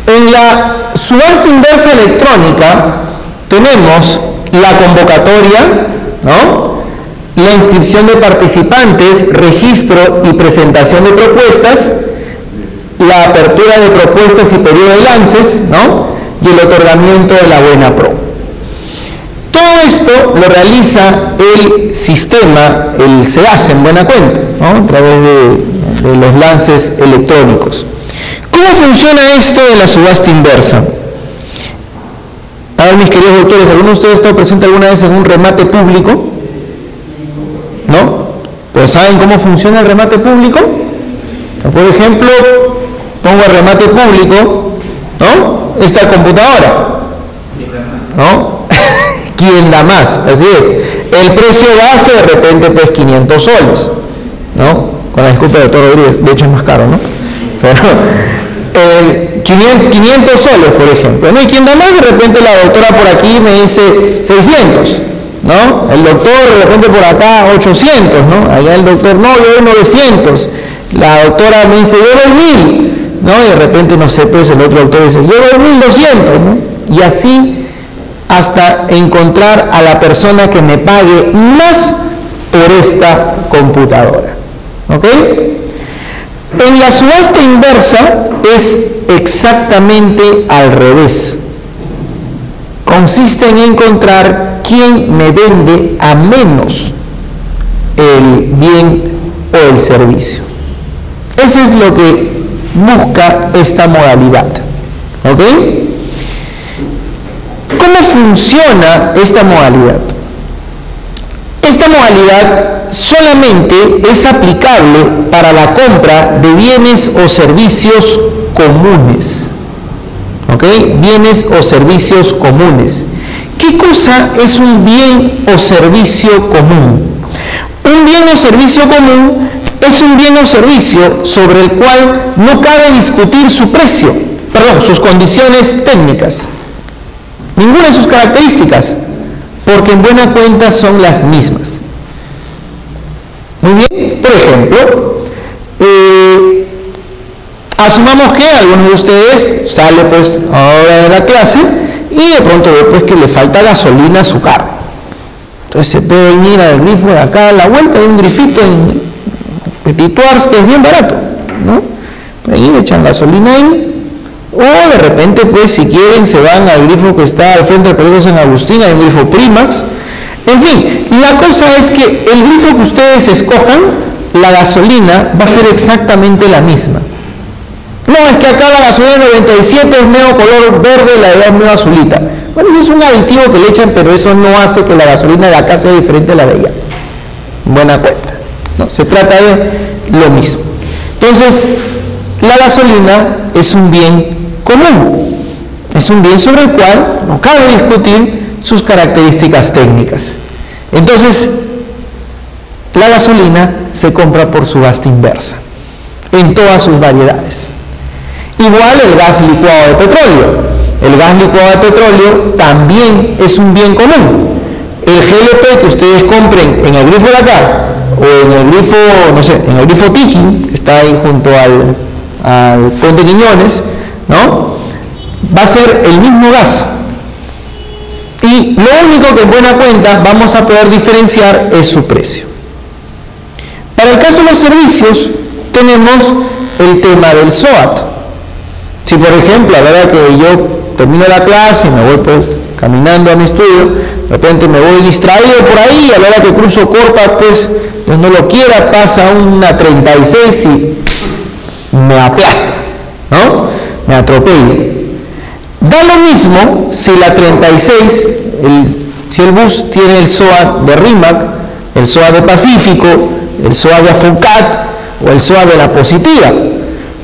En la subasta inversa electrónica tenemos la convocatoria, ¿no? La inscripción de participantes, registro y presentación de propuestas, la apertura de propuestas y periodo de lances, ¿no? Y el otorgamiento de la buena pro. Todo esto lo realiza el sistema, el SEACE en buena cuenta, ¿no? A través de los lances electrónicos. ¿Cómo funciona esto de la subasta inversa? A ver, mis queridos doctores, ¿alguno de ustedes ha estado presente alguna vez en un remate público? ¿No? Pues ¿saben cómo funciona el remate público? Por ejemplo, pongo el remate público, ¿no? Esta computadora, ¿no? ¿Quién da más? Así es. El precio base de repente pues 500 soles, ¿no? Con la disculpa del doctor Rodríguez, de hecho es más caro, ¿no? Pero 500 soles, por ejemplo, ¿no? Y quien da más, de repente la doctora por aquí me dice 600, ¿no? El doctor de repente por acá 800, ¿no? Allá el doctor, no, yo doy 900. La doctora me dice, yo doy 1000, ¿no? Y de repente, no sé, pues el otro doctor dice, yo doy 1200, ¿no? Y así hasta encontrar a la persona que me pague más por esta computadora. ¿Ok? En la subasta inversa es exactamente al revés. Consiste en encontrar quién me vende a menos el bien o el servicio. Eso es lo que busca esta modalidad. ¿Ok? ¿Cómo funciona esta modalidad? Esta modalidad solamente es aplicable para la compra de bienes o servicios comunes. ¿Ok? Bienes o servicios comunes. ¿Qué cosa es un bien o servicio común? Un bien o servicio común es un bien o servicio sobre el cual no cabe discutir su precio, sus condiciones técnicas. Ninguna de sus características, porque en buena cuenta son las mismas. Muy bien, por ejemplo, asumamos que alguno de ustedes sale pues ahora de la clase y de pronto ve pues que le falta gasolina a su carro. Entonces se pueden ir al grifo de acá a la vuelta, hay un grifito en Petit Tours que es bien barato, ¿no? Pueden ir, echan gasolina ahí, o de repente, pues, si quieren, se van al grifo que está al frente del Colegio San Agustín, hay un grifo Primax. En fin, la cosa es que el grifo que ustedes escojan, la gasolina va a ser exactamente la misma. No, es que acá la gasolina 97 es medio color verde, la de allá es medio azulita. Bueno, eso es un aditivo que le echan, pero eso no hace que la gasolina de acá sea diferente a la de allá. Buena cuenta. No, se trata de lo mismo. Entonces, la gasolina es un bien común. Es un bien sobre el cual no cabe discutir sus características técnicas. Entonces, la gasolina se compra por subasta inversa, en todas sus variedades. Igual el gas licuado de petróleo. El gas licuado de petróleo también es un bien común. El GLP que ustedes compren en el grifo de acá, o en el grifo, no sé, en el grifo Tiki, que está ahí junto al Puente Quiñones, ¿no? Va a ser el mismo gas. Y lo único que en buena cuenta vamos a poder diferenciar es su precio. Para el caso de los servicios, tenemos el tema del SOAT. Si por ejemplo, a la hora que yo termino la clase, me voy pues caminando a mi estudio, de repente me voy distraído por ahí, y a la hora que cruzo Corpa, pues Dios no lo quiera, pasa una 36 y me aplasta, ¿no? Me atropella. Da lo mismo si la 36, si el bus tiene el SOAT de RIMAC, el SOAT de Pacífico, el SOAT de AFUCAT o el SOAT de la Positiva,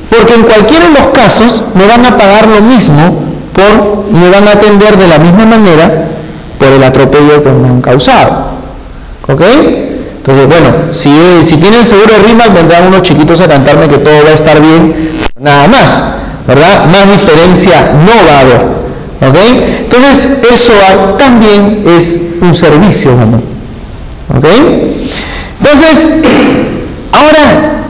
porque en cualquiera de los casos me van a pagar lo mismo y me van a atender de la misma manera por el atropello que me han causado. ¿Ok? Entonces, bueno, si tienen seguro de RIMAC, vendrán unos chiquitos a cantarme que todo va a estar bien, nada más, ¿verdad? Más diferencia no va a haber. ¿Ok? Entonces, el SOAT también es un servicio, ¿no? ¿Ok? Entonces, ahora,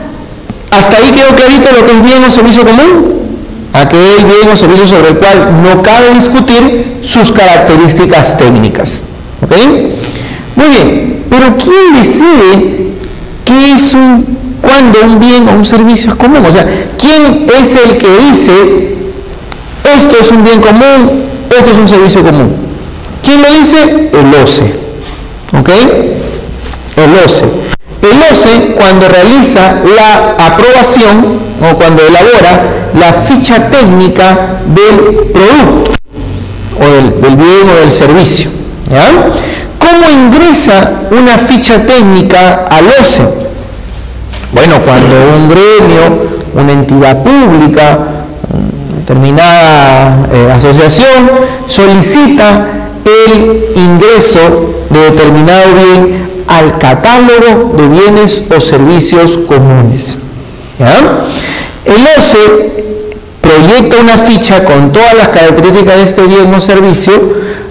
hasta ahí quedó clarito lo que es bien o servicio común. Aquel bien o servicio sobre el cual no cabe discutir sus características técnicas. ¿Ok? Muy bien, pero ¿quién decide qué es cuándo un bien o un servicio es común? O sea, ¿quién es el que dice esto es un bien común, esto es un servicio común? ¿Quién lo dice? El OCE. ¿Ok? El OCE. El OCE, cuando realiza la aprobación o cuando elabora la ficha técnica del producto o del bien o del servicio, ¿ya? ¿Cómo ingresa una ficha técnica al OCE? Bueno, cuando un gremio, una entidad pública, una determinada asociación solicita el ingreso de determinado bien al catálogo de bienes o servicios comunes. ¿Ya? El OCE proyecta una ficha con todas las características de este bien o servicio,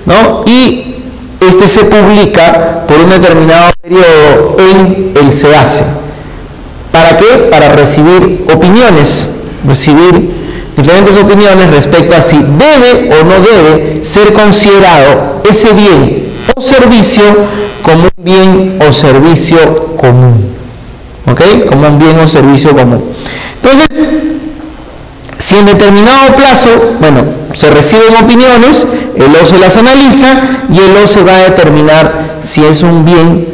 ¿no? Y este se publica por un determinado periodo en el SEACE. ¿Para qué? Para recibir opiniones, diferentes opiniones respecto a si debe o no debe ser considerado ese bien o servicio como un bien o servicio común. ¿Ok? Como un bien o servicio común. Entonces, si en determinado plazo, bueno, se reciben opiniones, el OCE las analiza y el OCE va a determinar si es un bien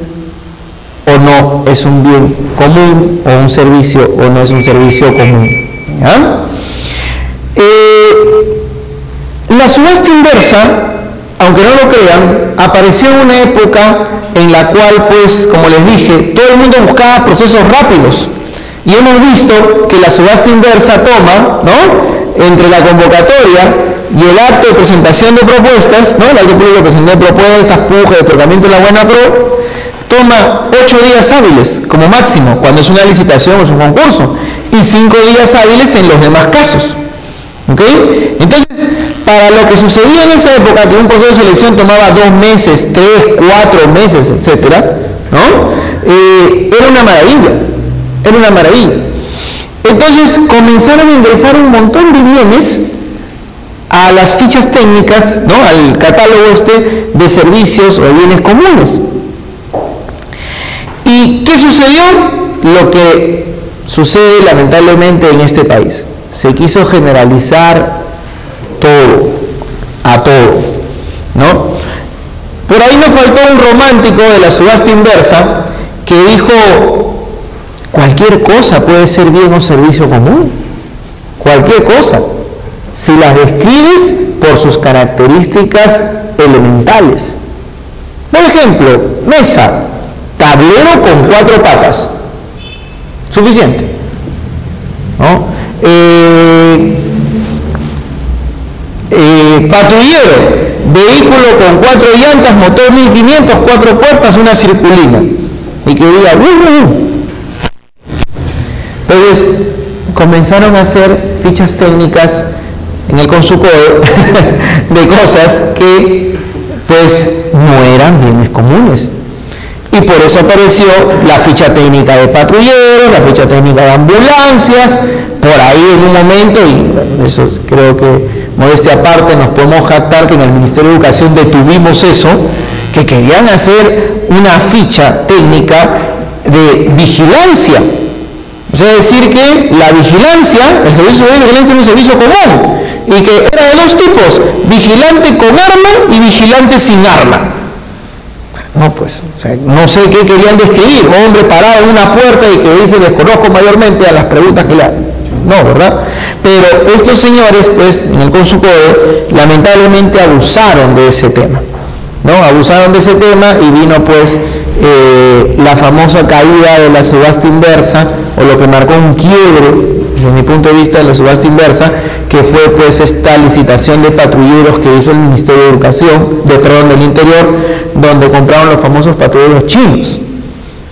o no es un bien común, o un servicio o no es un servicio común. ¿Ya? La subasta inversa, aunque no lo crean, apareció en una época en la cual, pues, como les dije, todo el mundo buscaba procesos rápidos. Y hemos visto que la subasta inversa toma, ¿no?, entre la convocatoria y el acto de presentación de propuestas, ¿no?, el acto público de presentación de propuestas, puja, de otorgamiento de la buena pro, toma 8 días hábiles como máximo cuando es una licitación o es un concurso, y 5 días hábiles en los demás casos. ¿Ok? Entonces, para lo que sucedía en esa época, que un proceso de selección tomaba 2 meses, 3, 4 meses, etcétera, ¿no?, era una maravilla. Era una maravilla. Entonces comenzaron a ingresar un montón de bienes a las fichas técnicas, ¿no?, al catálogo de servicios o de bienes comunes. ¿Y qué sucedió? Lo que sucede lamentablemente en este país. Se quiso generalizar todo, a todo, ¿no? Por ahí nos faltó un romántico de la subasta inversa que dijo, cualquier cosa puede ser bien o servicio común, cualquier cosa, si las describes por sus características elementales. Por ejemplo, mesa, tablero con 4 patas, suficiente, ¿no? Patrullero, vehículo con 4 llantas, motor 1500, 4 puertas, una circulina, y que diga Entonces comenzaron a hacer fichas técnicas en el Consucode de cosas que pues no eran bienes comunes, y por eso apareció la ficha técnica de patrulleros, la ficha técnica de ambulancias, por ahí en un momento, y eso creo que modestia aparte nos podemos jactar que en el Ministerio de Educación detuvimos eso, que querían hacer una ficha técnica de vigilancia. O sea, decir que la vigilancia, el servicio de vigilancia es un servicio común, y que era de 2 tipos, vigilante con arma y vigilante sin arma. No, pues, o sea, no sé qué querían describir, hombre parado en una puerta y que dice desconozco mayormente a las preguntas que le hagan. No, ¿verdad? Pero estos señores, pues, en el Consucode, lamentablemente abusaron de ese tema, ¿no? Abusaron de ese tema y vino, pues, la famosa caída de la subasta inversa, o lo que marcó un quiebre, desde mi punto de vista, de la subasta inversa, que fue, pues, esta licitación de patrulleros que hizo el Ministerio de Educación, del Interior, donde compraron los famosos patrulleros chinos,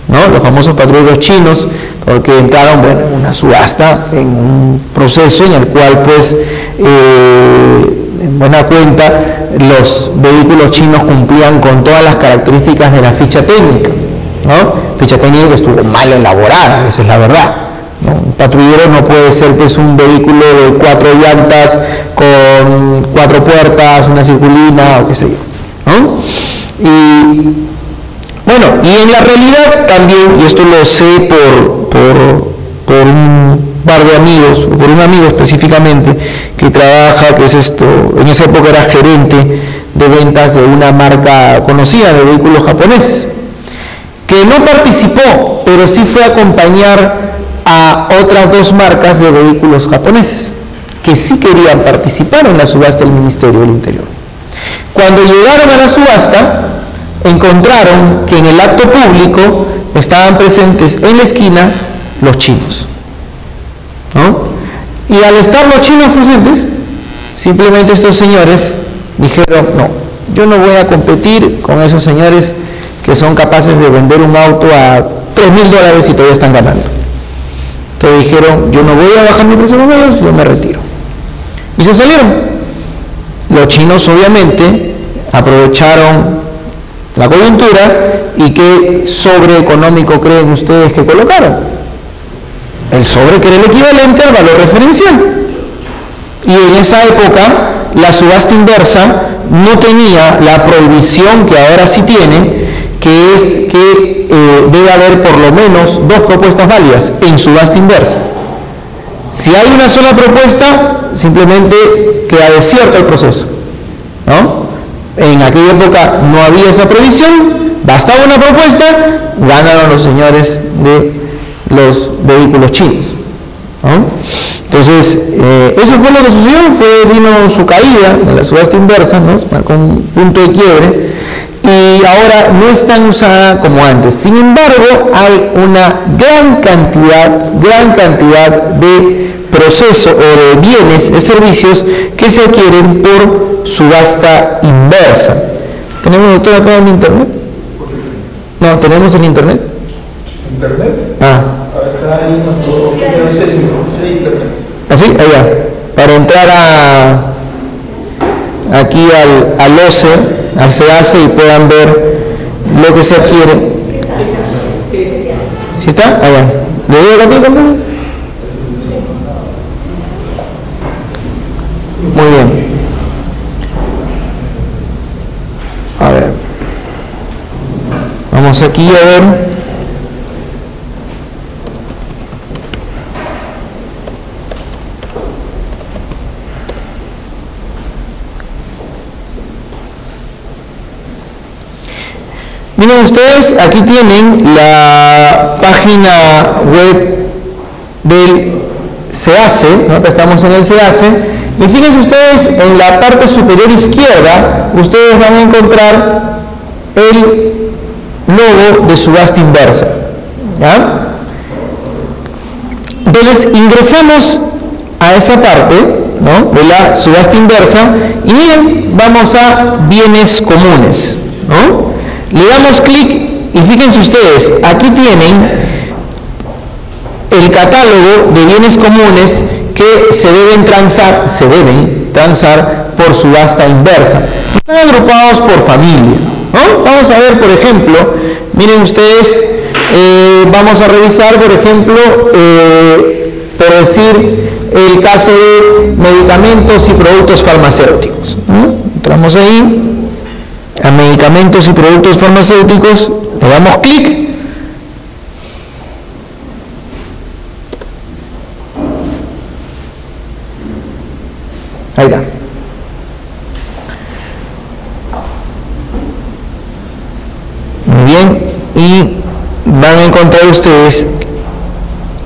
¿no? Los famosos patrulleros chinos, porque entraron, bueno, en una subasta, en un proceso en el cual, pues, en buena cuenta, los vehículos chinos cumplían con todas las características de la ficha técnica, ¿no? Ficha técnica que estuvo mal elaborada, esa es la verdad, ¿no? Un patrullero no puede ser, pues, un vehículo de 4 llantas con 4 puertas, una circulina o qué sé yo, ¿no? Y bueno, y en la realidad también, y esto lo sé por un par de amigos, o por un amigo específicamente, que trabaja, que es en esa época era gerente de ventas de una marca conocida de vehículos japoneses, que no participó, pero sí fue a acompañar a otras 2 marcas de vehículos japoneses, que sí querían participar en la subasta del Ministerio del Interior. Cuando llegaron a la subasta, encontraron que en el acto público estaban presentes en la esquina los chinos, ¿no? Y al estar los chinos presentes, simplemente estos señores dijeron, no, yo no voy a competir con esos señores que son capaces de vender un auto a $3,000 y todavía están ganando. Entonces dijeron, yo no voy a bajar mi precio con ellos, yo me retiro. Y se salieron. Los chinos obviamente aprovecharon la coyuntura. ¿Y qué sobre económico creen ustedes que colocaron? El sobre que era el equivalente al valor referencial. Y en esa época la subasta inversa no tenía la prohibición que ahora sí tiene, que es que debe haber por lo menos 2 propuestas válidas en subasta inversa. Si hay una sola propuesta, simplemente queda desierto el proceso, ¿no? En aquella época no había esa previsión, bastaba una propuesta, ganaron los señores de los vehículos chinos, ¿no? Entonces, eso fue lo que sucedió, vino su caída en la subasta inversa, ¿no? Marcó un punto de quiebre, y ahora no es tan usada como antes. Sin embargo, hay una gran cantidad de procesos o de bienes, de servicios que se adquieren por subasta inversa. ¿Tenemos todo acá en internet? No, ¿tenemos en internet? ¿Internet? Está ahí nuestro técnico, sí, internet. ¿Así? Allá. Para entrar aquí al OCE, al CEACE, y puedan ver lo que se adquiere. ¿Sí está? Allá. ¿Le doy la copia, compadre? Muy bien. A ver. Vamos aquí a ver. Miren ustedes, aquí tienen la página web del SEACE, ¿no? Estamos en el SEACE, y fíjense ustedes, en la parte superior izquierda, ustedes van a encontrar el logo de subasta inversa, ¿ya? Entonces, ingresamos a esa parte, ¿no?, de la subasta inversa, y miren, vamos a bienes comunes, ¿no? Le damos clic y fíjense ustedes, aquí tienen el catálogo de bienes comunes que se deben transar por subasta inversa. Están agrupados por familia, ¿no? Vamos a ver, por ejemplo, miren ustedes, vamos a revisar, por ejemplo, por decir, el caso de medicamentos y productos farmacéuticos, ¿no? Entramos ahí a medicamentos y productos farmacéuticos, le damos clic, ahí está. Muy bien, y van a encontrar ustedes,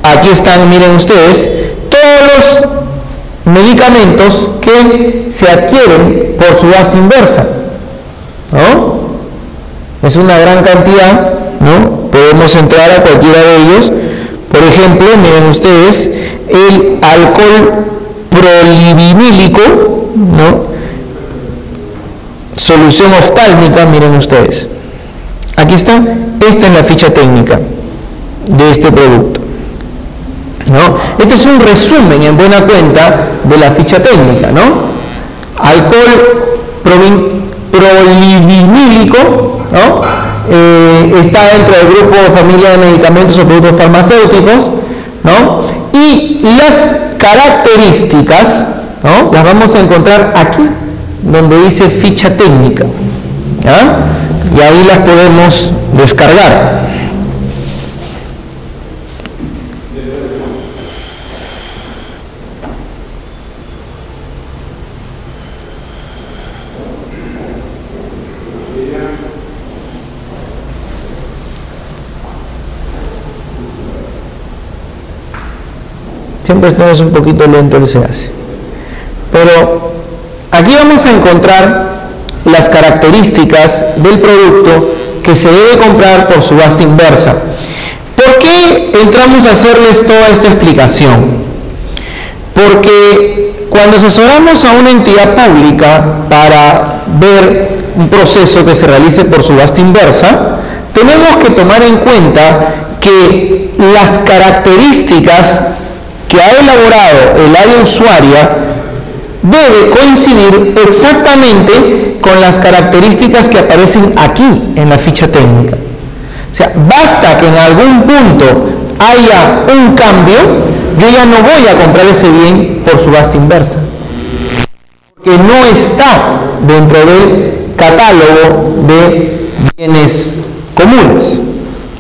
aquí están, miren ustedes, todos los medicamentos que se adquieren por subasta inversa, ¿no? Es una gran cantidad, ¿no? Podemos entrar a cualquiera de ellos. Por ejemplo, miren ustedes, el alcohol prolivinílico, ¿no? Solución oftálmica, miren ustedes. Aquí está, esta es la ficha técnica de este producto, ¿no? Este es un resumen en buena cuenta de la ficha técnica, ¿no? Alcohol prolivinílico, ¿no? Está dentro del grupo de familia de medicamentos o productos farmacéuticos, ¿no? Y las características, ¿no?, las vamos a encontrar aquí, donde dice ficha técnica, ¿ya? Y ahí las podemos descargar. Siempre esto es un poquito lento el SEACE. Pero aquí vamos a encontrar las características del producto que se debe comprar por subasta inversa. ¿Por qué entramos a hacerles toda esta explicación? Porque cuando asesoramos a una entidad pública para ver un proceso que se realice por subasta inversa, tenemos que tomar en cuenta que las características que ha elaborado el área usuaria debe coincidir exactamente con las características que aparecen aquí en la ficha técnica. O sea, basta que en algún punto haya un cambio, yo ya no voy a comprar ese bien por subasta inversa, porque no está dentro del catálogo de bienes comunes.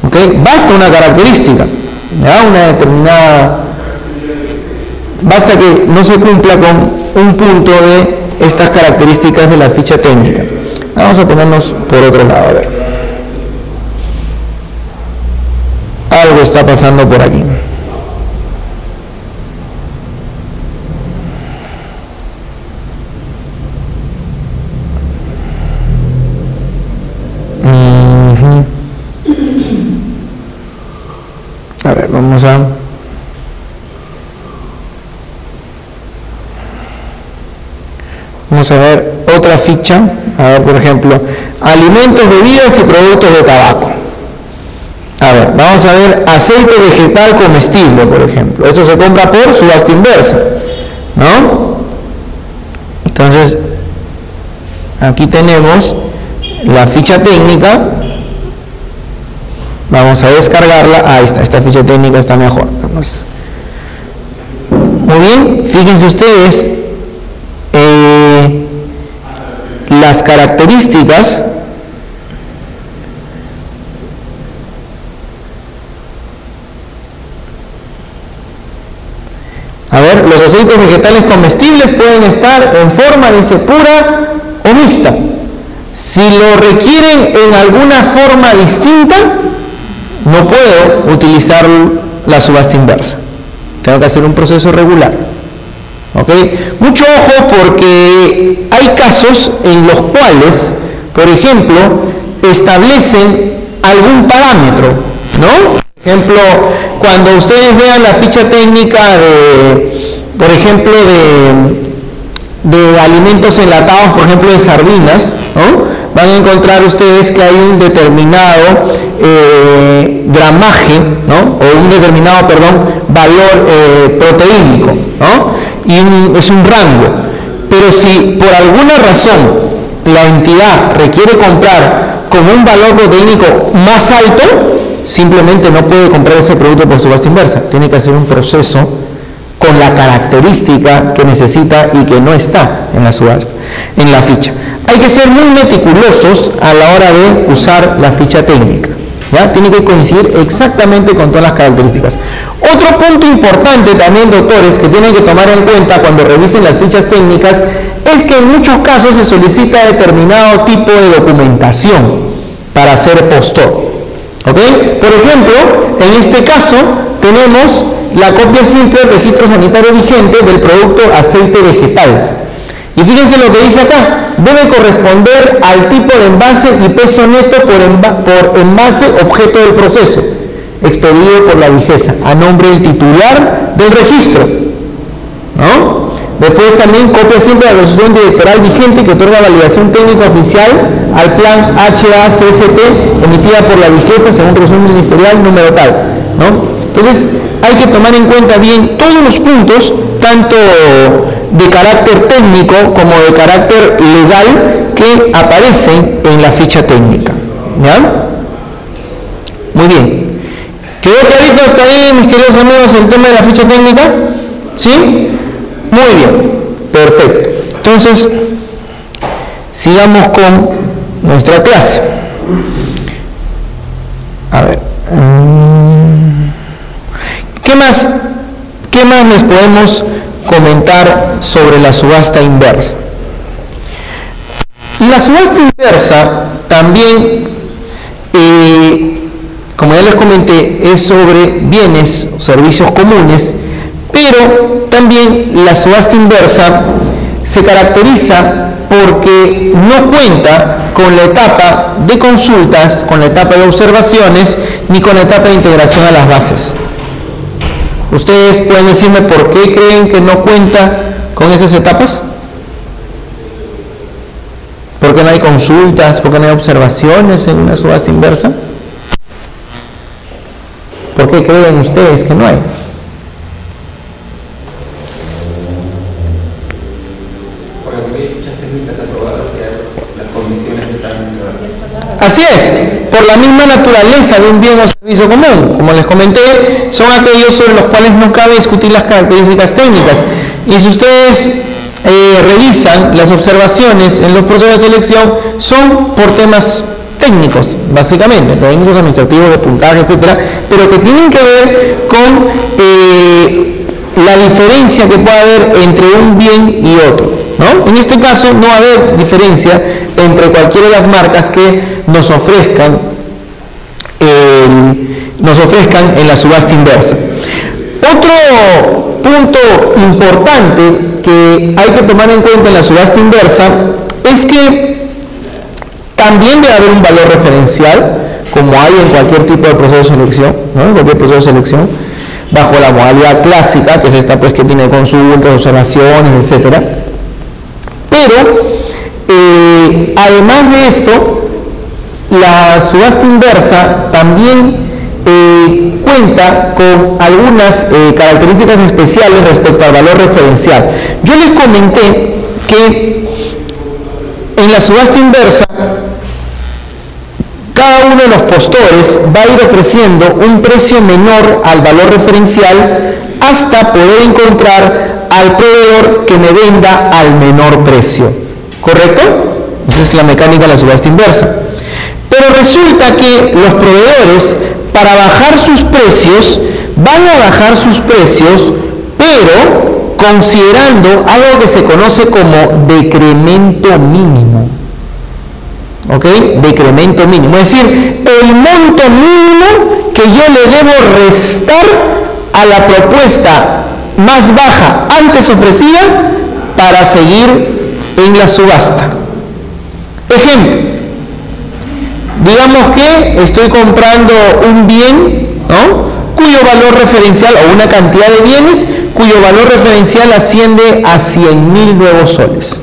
¿Okay? Basta una característica, ¿ya? Una determinada. Basta que no se cumpla con un punto de estas características de la ficha técnica. Vamos a ponernos por otro lado, a ver. Algo está pasando por aquí. A ver, vamos a... Vamos a ver otra ficha. A ver, por ejemplo, alimentos, bebidas y productos de tabaco. A ver, vamos a ver aceite vegetal comestible, por ejemplo. Esto se compra por subasta inversa, ¿no? Entonces, aquí tenemos la ficha técnica. Vamos a descargarla. Ahí está, esta ficha técnica está mejor. Vamos. Muy bien, fíjense ustedes las características a ver, los aceites vegetales comestibles pueden estar en forma, dice, pura o mixta. Si lo requieren en alguna forma distinta, no puedo utilizar la subasta inversa. Tengo que hacer un proceso regular. ¿Ok? Mucho ojo, porque hay casos en los cuales, por ejemplo, establecen algún parámetro, ¿no? Por ejemplo, cuando ustedes vean la ficha técnica de, por ejemplo, de alimentos enlatados, por ejemplo, de sardinas, ¿no? Van a encontrar ustedes que hay un determinado gramaje, ¿no? O un determinado, valor proteínico, ¿no? Y es un rango. Pero si por alguna razón la entidad requiere comprar con un valor proteínico más alto, simplemente no puede comprar ese producto por subasta inversa. Tiene que hacer un proceso con la característica que necesita y que no está en la subasta, en la ficha. Hay que ser muy meticulosos a la hora de usar la ficha técnica, ¿ya? Tiene que coincidir exactamente con todas las características. Otro punto importante también, doctores, que tienen que tomar en cuenta cuando revisen las fichas técnicas, es que en muchos casos se solicita determinado tipo de documentación para hacer postor. ¿Ok? Por ejemplo, en este caso tenemos la copia simple del registro sanitario vigente del producto aceite vegetal. Y fíjense lo que dice acá: debe corresponder al tipo de envase y peso neto por envase objeto del proceso, expedido por la Vigesa, a nombre del titular del registro, ¿no? Después también copia simple de la resolución directoral vigente que otorga validación técnica oficial al plan HACST emitida por la Vigesa según resolución ministerial número tal, ¿no? Entonces hay que tomar en cuenta bien todos los puntos, tanto de carácter técnico como de carácter legal, que aparecen en la ficha técnica, ¿ya? Muy bien. ¿Quedó clarito hasta ahí, mis queridos amigos, el tema de la ficha técnica? ¿Sí? Muy bien, perfecto. Entonces, sigamos con nuestra clase. A ver, ¿qué más les podemos comentar sobre la subasta inversa? La subasta inversa también, como ya les comenté, es sobre bienes o servicios comunes, pero también la subasta inversa se caracteriza porque no cuenta con la etapa de consultas, con la etapa de observaciones, ni con la etapa de integración a las bases. ¿Ustedes pueden decirme por qué creen que no cuenta con esas etapas? ¿Por qué no hay consultas? ¿Por qué no hay observaciones en una subasta inversa? ¿Por qué creen ustedes que no hay? Así es, por la misma naturaleza de un bien o servicio común. Como les comenté, son aquellos sobre los cuales no cabe discutir las características técnicas. Y si ustedes revisan las observaciones en los procesos de selección, son por temas técnicos, básicamente, técnicos, administrativos, de puntaje, etcétera, pero que tienen que ver con la diferencia que puede haber entre un bien y otro, ¿no? En este caso no va a haber diferencia entre cualquiera de las marcas que nos ofrezcan en la subasta inversa. Otro punto importante que hay que tomar en cuenta en la subasta inversa es que también debe haber un valor referencial, como hay en cualquier tipo de proceso de selección, ¿no? En cualquier proceso de selección, bajo la modalidad clásica, que es esta pues que tiene consultas, observaciones, etcétera. Pero además de esto, la subasta inversa también cuenta con algunas características especiales respecto al valor referencial. Yo les comenté que en la subasta inversa cada uno de los postores va a ir ofreciendo un precio menor al valor referencial hasta poder encontrar al proveedor que me venda al menor precio. ¿Correcto? Esa es la mecánica de la subasta inversa. Pero resulta que los proveedores, para bajar sus precios, van a bajar sus precios, pero considerando algo que se conoce como decremento mínimo. ¿ok? Decremento mínimo, es decir, el monto mínimo que yo le debo restar a la propuesta más baja antes ofrecida para seguir en la subasta. Ejemplo, digamos que estoy comprando un bien, ¿no?, cuyo valor referencial, o una cantidad de bienes cuyo valor referencial asciende a 100.000 nuevos soles,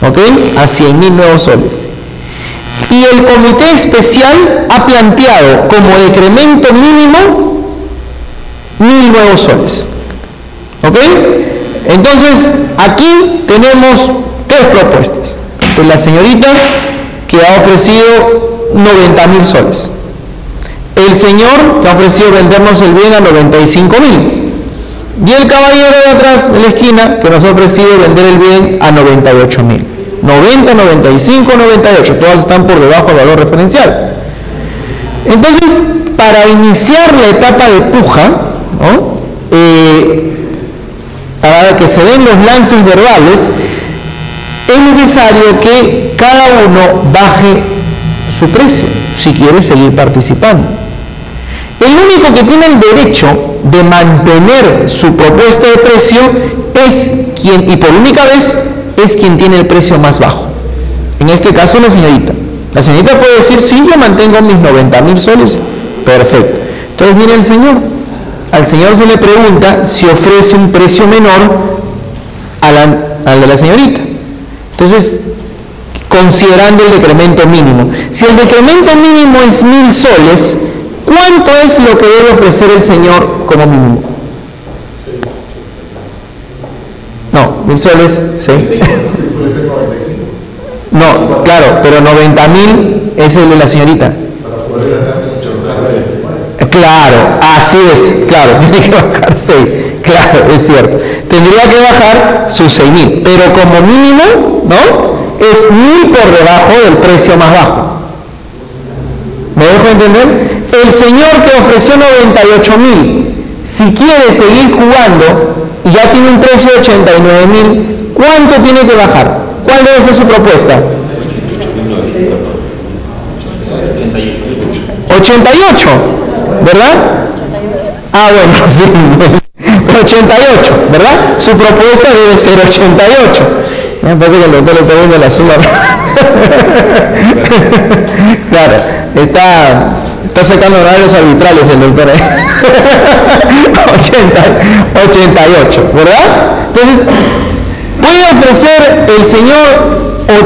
¿ok? A 100.000 nuevos soles. Y el comité especial ha planteado como decremento mínimo 1.000 nuevos soles, ¿ok? Entonces, aquí tenemos tres propuestas. De la señorita, que ha ofrecido 90.000 soles. El señor, que ha ofrecido vendernos el bien a 95.000. Y el caballero de atrás, de la esquina, que nos ha ofrecido vender el bien a 98.000. 90, 95, 98. Todas están por debajo del valor referencial. Entonces, para iniciar la etapa de puja, ¿no?, para que se den los lances verbales, es necesario que cada uno baje su precio si quiere seguir participando. El único que tiene el derecho de mantener su propuesta de precio es quien, y por única vez, es quien tiene el precio más bajo. En este caso, la señorita. La señorita puede decir, sí, yo mantengo mis 90.000 soles. Perfecto. Entonces viene el señor. Al señor se le pregunta si ofrece un precio menor al de la señorita. Entonces, considerando el decremento mínimo. Si el decremento mínimo es 1.000 soles, ¿cuánto es lo que debe ofrecer el señor como mínimo? No, 1.000 soles, ¿sí? No, claro, pero 90.000 es el de la señorita. Claro, así es, claro, tiene que bajar 6, claro, es cierto. Tendría que bajar sus 6.000, pero como mínimo, ¿no?, es 1.000 por debajo del precio más bajo. ¿Me dejo entender? El señor que ofreció 98.000, si quiere seguir jugando y ya tiene un precio de 89.000, ¿cuánto tiene que bajar? ¿Cuál debe ser su propuesta? 88, ¿verdad? Ah, bueno, sí, 88, ¿verdad? Su propuesta debe ser 88. Me parece que el doctor le está viendo la suma. Claro, está sacando horarios arbitrales el doctor. 88, ¿verdad? Entonces, ¿puede ofrecer el señor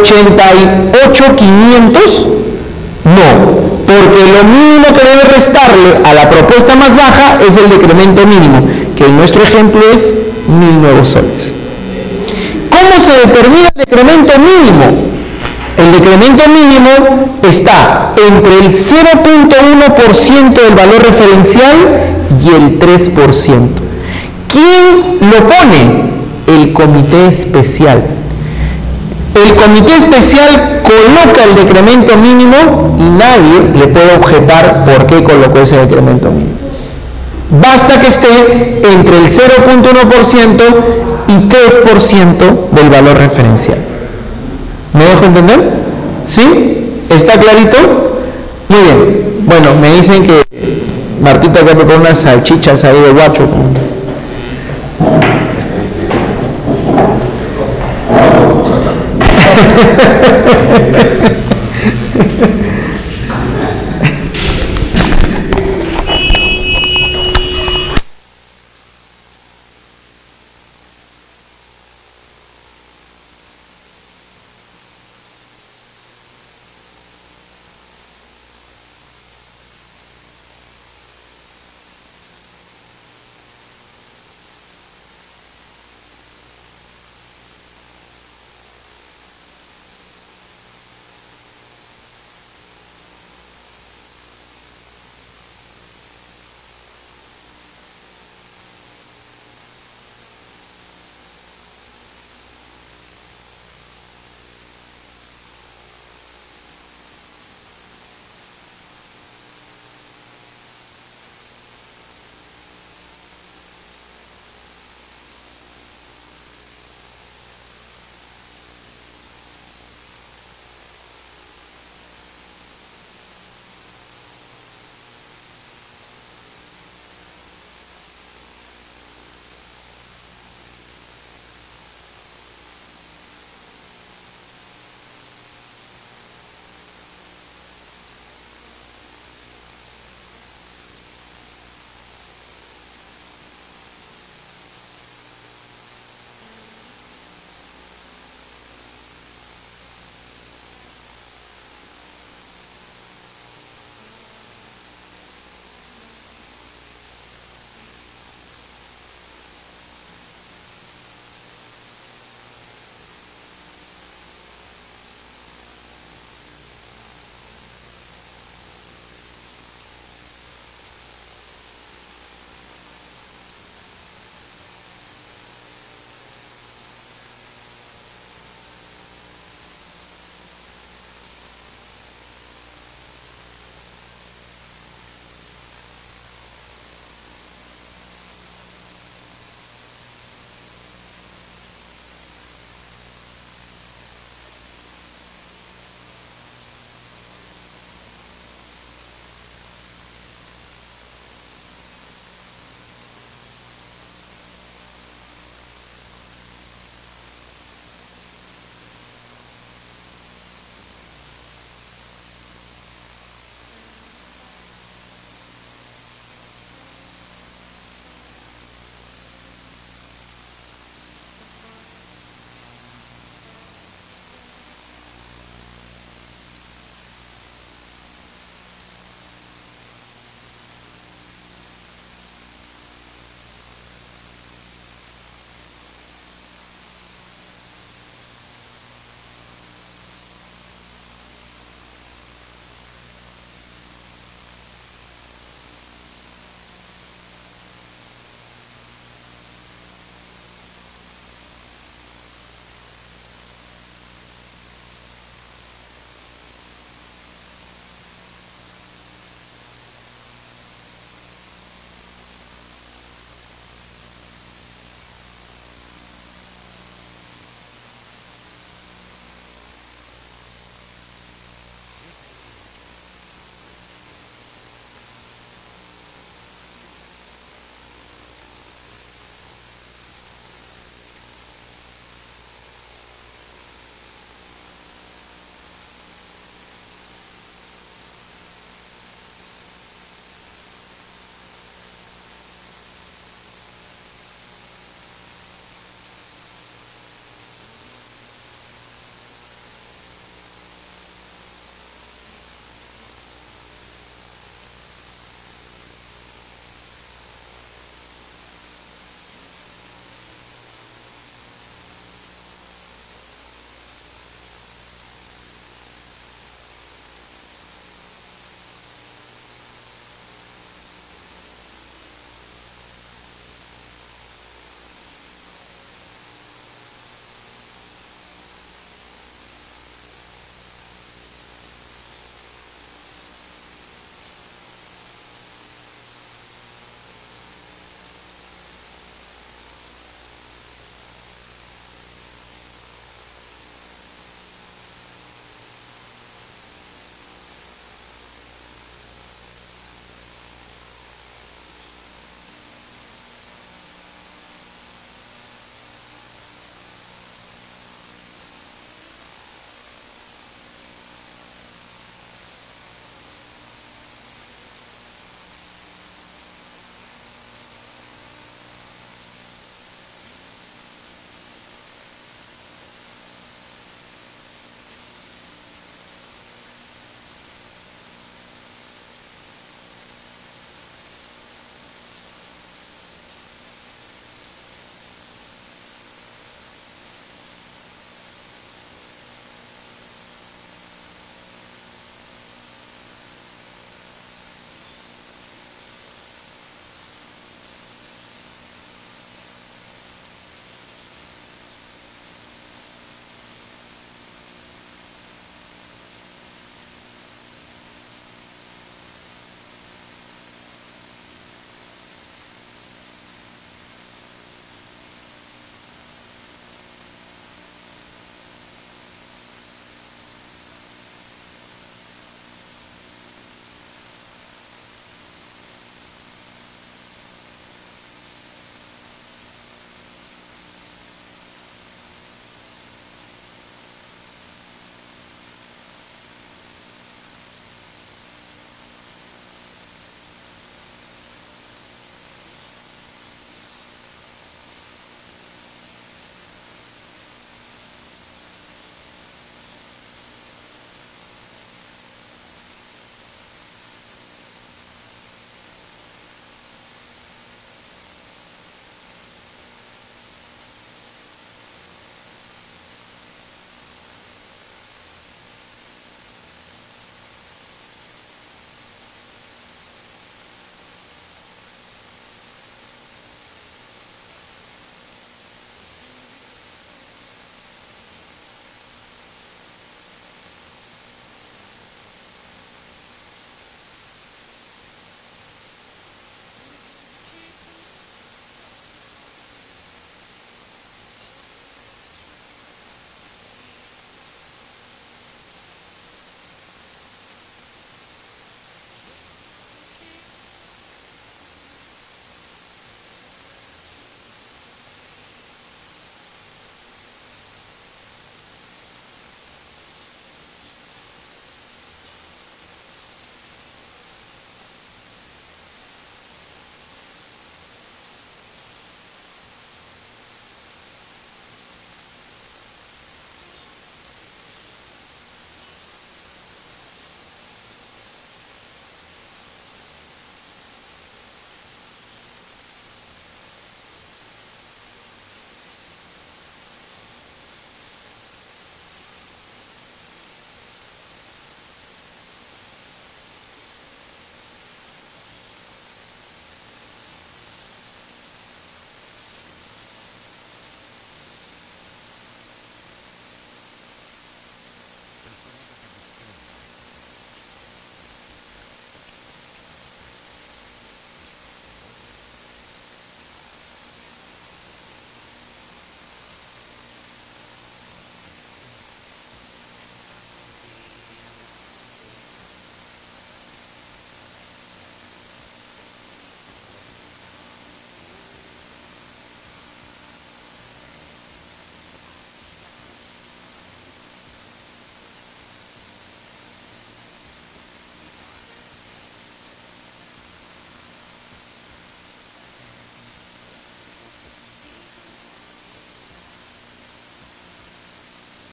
88.500? No, porque lo mínimo que debe restarle a la propuesta más baja es el decremento mínimo, que en nuestro ejemplo es 1.000 nuevos soles. ¿Cómo se determina el decremento mínimo? El decremento mínimo está entre el 0.1% del valor referencial y el 3%. ¿Quién lo pone? El comité especial. El comité especial coloca el decremento mínimo y nadie le puede objetar por qué colocó ese decremento mínimo. Basta que esté entre el 0.1% y 3% del valor referencial. ¿Me dejo entender? ¿Sí? ¿Está clarito? Muy bien. Bueno, me dicen que Martita acá preparó unas salchichas ahí de guacho.